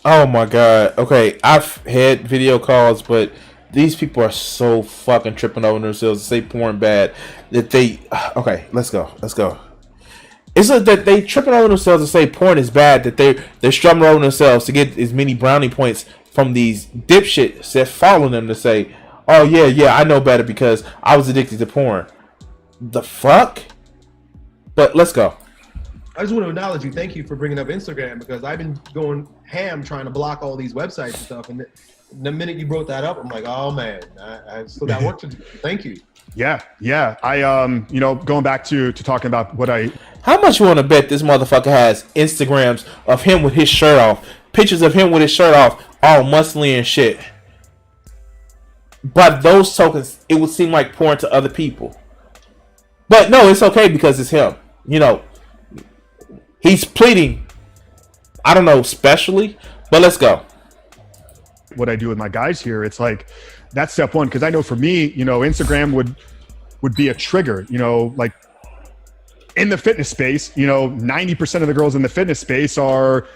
Oh my God. Okay, I've had video calls, but these people are so fucking tripping over themselves to say porn bad that they... Okay, let's go. It's like that they tripping over themselves to say porn is bad, that they're strumming over themselves to get as many brownie points from these dipshits that follow them to say, oh yeah, I know better because I was addicted to porn. The fuck? But let's go. I just want to acknowledge you. Thank you for bringing up Instagram, because I've been going ham trying to block all these websites and stuff. And the minute you brought that up, I'm like, oh man, I still got work to do. Thank you. Yeah. I going back to talking about what I... How much you want to bet this motherfucker has Instagrams of him with his shirt off, pictures of him with his shirt off, all muscly and shit? By those tokens, it would seem like porn to other people. But no, it's okay because it's him. He's pleading, I don't know, specially, but let's go. What I do with my guys here, it's like, that's step one. Because I know for me, Instagram would be a trigger, like in the fitness space, 90% of the girls in the fitness space are,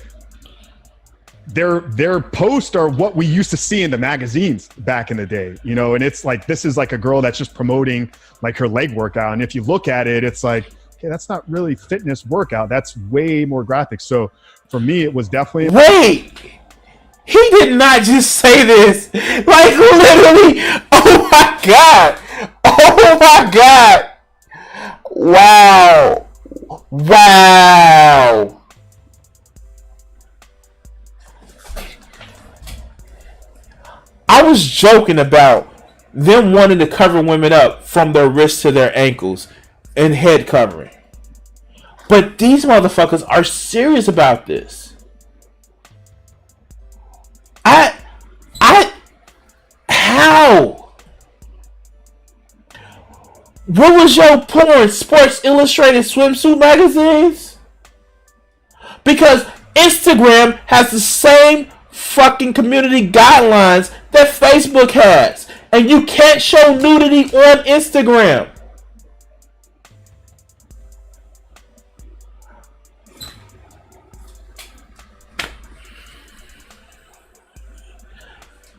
their posts are what we used to see in the magazines back in the day, and it's like, this is like a girl that's just promoting like her leg workout. And if you look at it, it's like, okay, that's not really fitness workout. That's way more graphic. So for me, it was definitely... Wait! He did not just say this. Like, literally. Oh my God. Oh my God. Wow. I was joking about them wanting to cover women up from their wrists to their ankles and head covering. But these motherfuckers are serious about this. How? What was your porn? Sports Illustrated swimsuit magazines? Because Instagram has the same fucking community guidelines that Facebook has. And you can't show nudity on Instagram.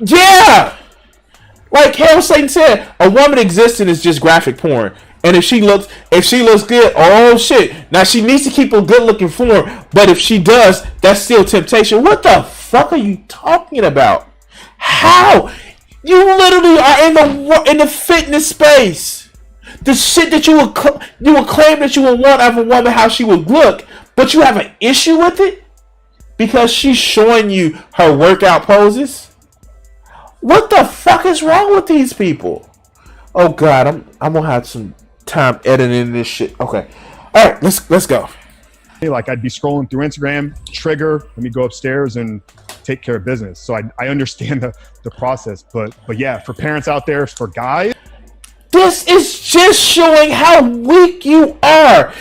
Yeah. Like Harold Satan said, a woman existing is just graphic porn. And if she looks good, oh shit. Now she needs to keep a good looking form, but if she does, that's still temptation. What the fuck are you talking about? How? You literally are in the fitness space. The shit that you would claim that you would want out of a woman, how she would look, but you have an issue with it because she's showing you her workout poses. What the fuck is wrong with these people? Oh god, I'm gonna have some time editing this shit. Okay, all right, let's go. Like I'd be scrolling through Instagram, trigger, let me go upstairs and take care of business. So I understand the process, but yeah, for parents out there, for guys, this is just showing how weak you are.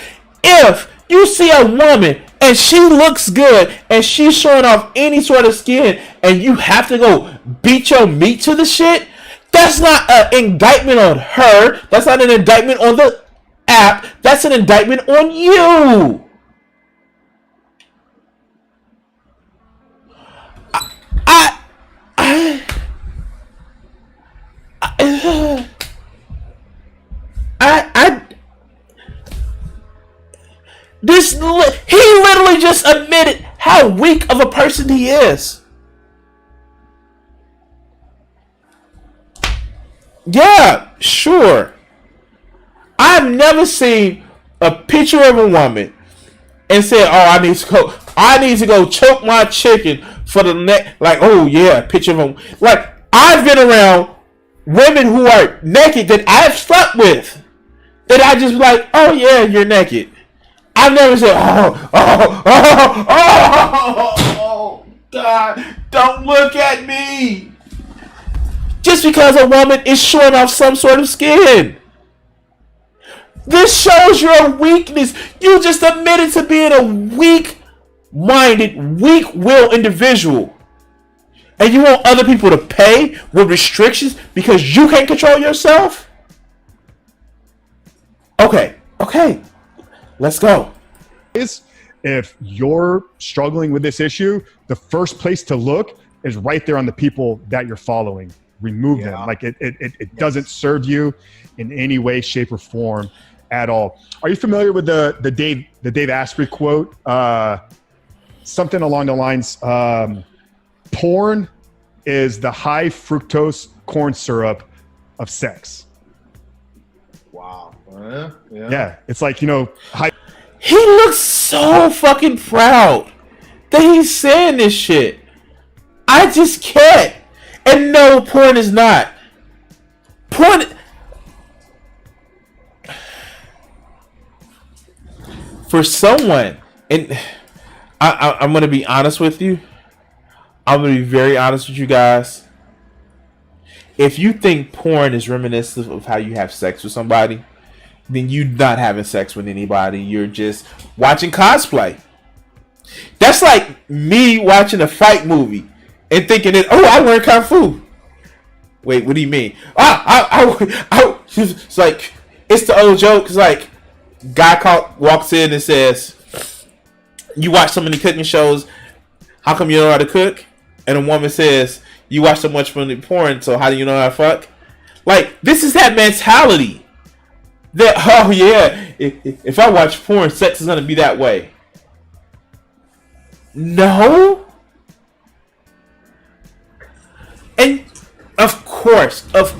If you see a woman and she looks good and she's showing off any sort of skin and you have to go beat your meat to the shit, that's not an indictment on her. That's not an indictment on the app. That's an indictment on you. He literally just admitted how weak of a person he is. Yeah, sure. I've never seen a picture of a woman and said, "Oh, I need to go choke my chicken for the neck." Like, oh yeah, picture of a like. I've been around women who are naked that I've slept with, that I just be like, "Oh yeah, you're naked." I've never said, oh, God, don't look at me. Just because a woman is showing off some sort of skin. This shows your weakness. You just admitted to being a weak-minded, weak-willed individual. And you want other people to pay with restrictions because you can't control yourself? Okay. Let's go. If you're struggling with this issue, the first place to look is right there on the people that you're following. Remove them. Like it doesn't serve you in any way, shape, or form at all. Are you familiar with the Dave Asprey quote? Something along the lines, porn is the high fructose corn syrup of sex. Wow. Yeah. It's like, high. He looks so fucking proud that he's saying this shit. I just can't. And no, porn is not. Porn. For someone, and I'm going to be honest with you. I'm going to be very honest with you guys. If you think porn is reminiscent of how you have sex with somebody, then you're not having sex with anybody. You're just watching cosplay. That's like me watching a fight movie and thinking that, oh, I learned Kung Fu. Wait, what do you mean? It's like, it's the old joke. It's like, guy walks in and says, you watch so many cooking shows, how come you don't know how to cook? And a woman says, you watch so much porn, so how do you know how to fuck? Like, this is that mentality. That, oh yeah, if I watch porn, sex is going to be that way. No. And of course, these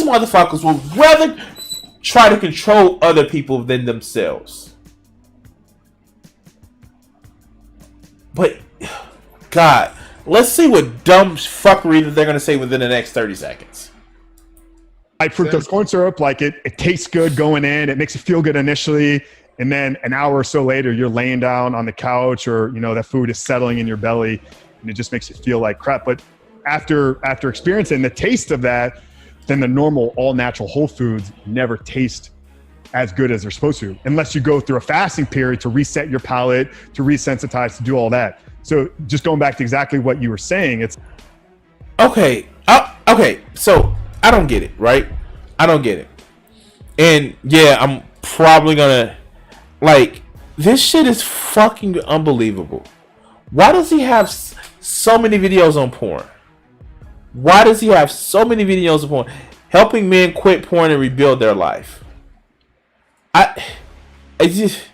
motherfuckers will rather try to control other people than themselves. But, God, let's see what dumb fuckery that they're going to say within the next 30 seconds. High fructose corn syrup, like it tastes good going in, it makes you feel good initially, and then an hour or so later, you're laying down on the couch, or that food is settling in your belly, and it just makes you feel like crap. But after experiencing the taste of that, then the normal, all natural whole foods never taste as good as they're supposed to, unless you go through a fasting period to reset your palate, to resensitize, to do all that. So just going back to exactly what you were saying, it's okay. So I don't get it, right? I don't get it. And yeah, I'm probably gonna, like, this shit is fucking unbelievable. Why does he have so many videos on porn? Why does he have so many videos of porn? Helping men quit porn and rebuild their life. I just,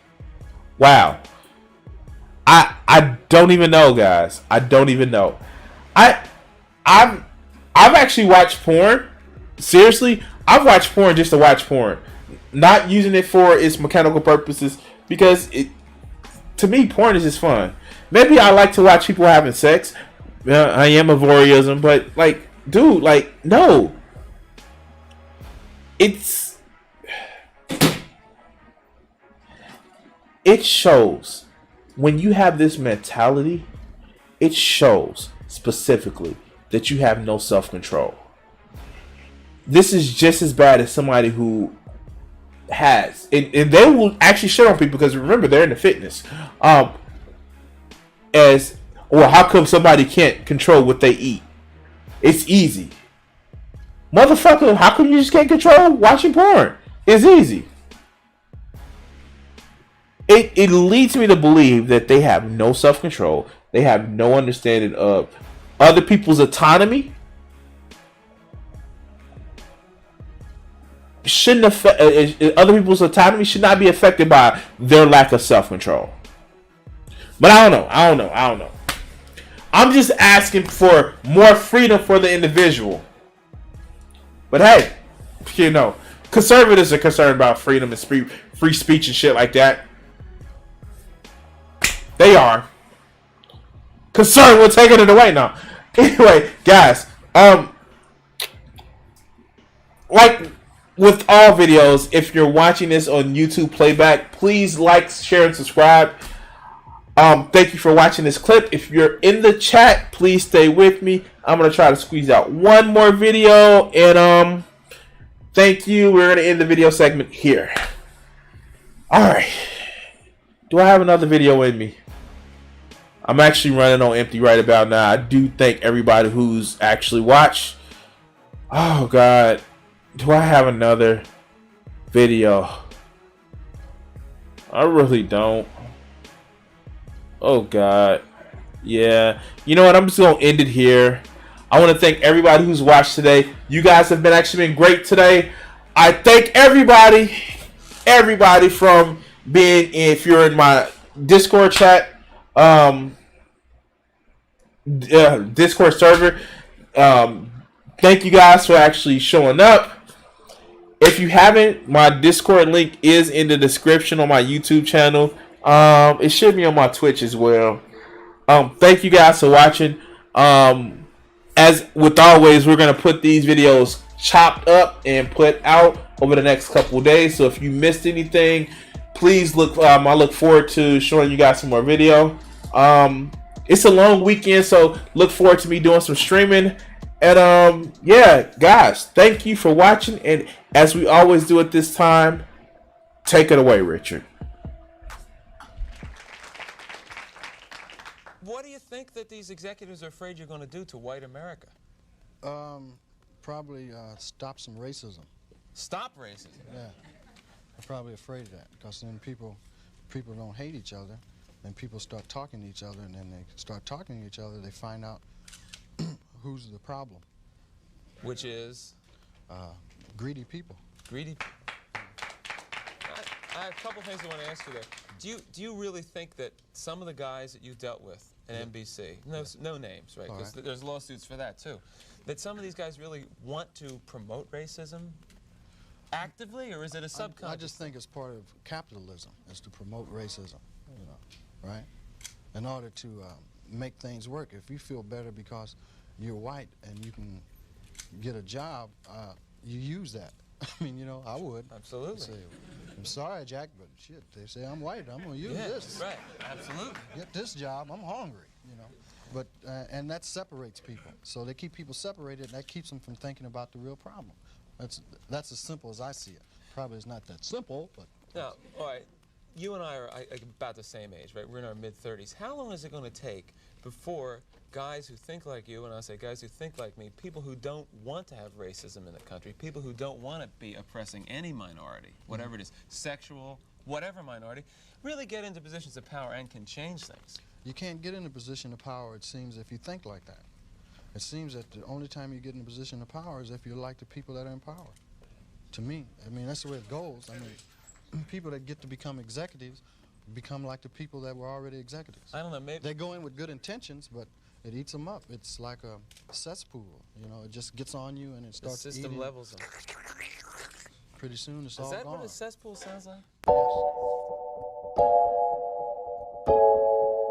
wow. I don't even know, guys. I don't even know. I've actually watched porn. Seriously, I've watched porn just to watch porn, not using it for its mechanical purposes, because to me, porn is just fun. Maybe I like to watch people having sex. I am a voyeurism, but like, dude, like, no. It shows when you have this mentality. It shows specifically that you have no self-control. This is just as bad as somebody who has, and they will actually shit on people because remember, they're into fitness. As well, how come somebody can't control what they eat? It's easy. Motherfucker, how come you just can't control watching porn? It's easy. It leads me to believe that they have no self-control. They have no understanding of other people's autonomy. Shouldn't affect other people's autonomy should not be affected by their lack of self-control. But I don't know. I'm just asking for more freedom for the individual. But hey, you know, conservatives are concerned about freedom and free speech and shit like that. They are. Concerned with taking it away now. Anyway, guys, like with all videos, if you're watching this on YouTube playback, please like, share, and subscribe. Thank you for watching this clip. If you're in the chat, please stay with me. I'm gonna try to squeeze out one more video, and thank you. We're gonna end the video segment here. All right. Do I have another video in me? I'm actually running on empty right about now. I do thank everybody who's actually watched. Oh God, do I have another video? I really don't. Oh God. Yeah. You know what? I'm just gonna end it here. I want to thank everybody who's watched today. You guys have been great today. I thank everybody from being, if you're in my Discord chat, Discord server. Thank you guys for actually showing up. If you haven't, my Discord link is in the description on my YouTube channel. It should be on my Twitch as well. Thank you guys for watching. As with always, we're gonna put these videos chopped up and put out over the next couple of days. So if you missed anything, please look. I look forward to showing you guys some more video. It's a long weekend, so look forward to me doing some streaming. And yeah, guys, thank you for watching. And as we always do at this time, take it away, Richard. What do you think that these executives are afraid you're going to do to white America? Probably stop some racism. Stop racism? Yeah. I'm probably afraid of that, because then people don't hate each other, and people start talking to each other, and then they start talking to each other, they find out who's the problem. Which is? Greedy people. Greedy people. I have a couple things I want to ask you there. Do you really think that some of the guys that you dealt with at NBC, no names, right? Because there's lawsuits for that too, that some of these guys really want to promote racism actively, or is it a subconscious? I just think it's part of capitalism, is to promote racism, you know, right? In order to make things work. If you feel better because you're white and you can get a job, you use that. I mean, you know, I would. Absolutely. Say, I'm sorry, Jack, but shit, they say I'm white. I'm going to use this. Right, absolutely. Get this job. I'm hungry, you know. But, and that separates people. So they keep people separated, and that keeps them from thinking about the real problem. That's as simple as I see it. Probably it's not that simple, but... Now, all right, you and I are about the same age, right? We're in our mid-30s. How long is it going to take before guys who think like you, and I say guys who think like me, people who don't want to have racism in the country, people who don't want to be oppressing any minority, whatever it is, sexual, whatever minority, really get into positions of power and can change things? You can't get in a position of power, it seems, if you think like that. It seems that the only time you get in a position of power is if you're like the people that are in power. To me, I mean, that's the way it goes. I mean, people that get to become executives become like the people that were already executives. I don't know, maybe... They go in with good intentions, but it eats them up. It's like a cesspool, you know, it just gets on you and it starts the system eating. levels them. Pretty soon it's all Is that gone. what a cesspool sounds like? Yes.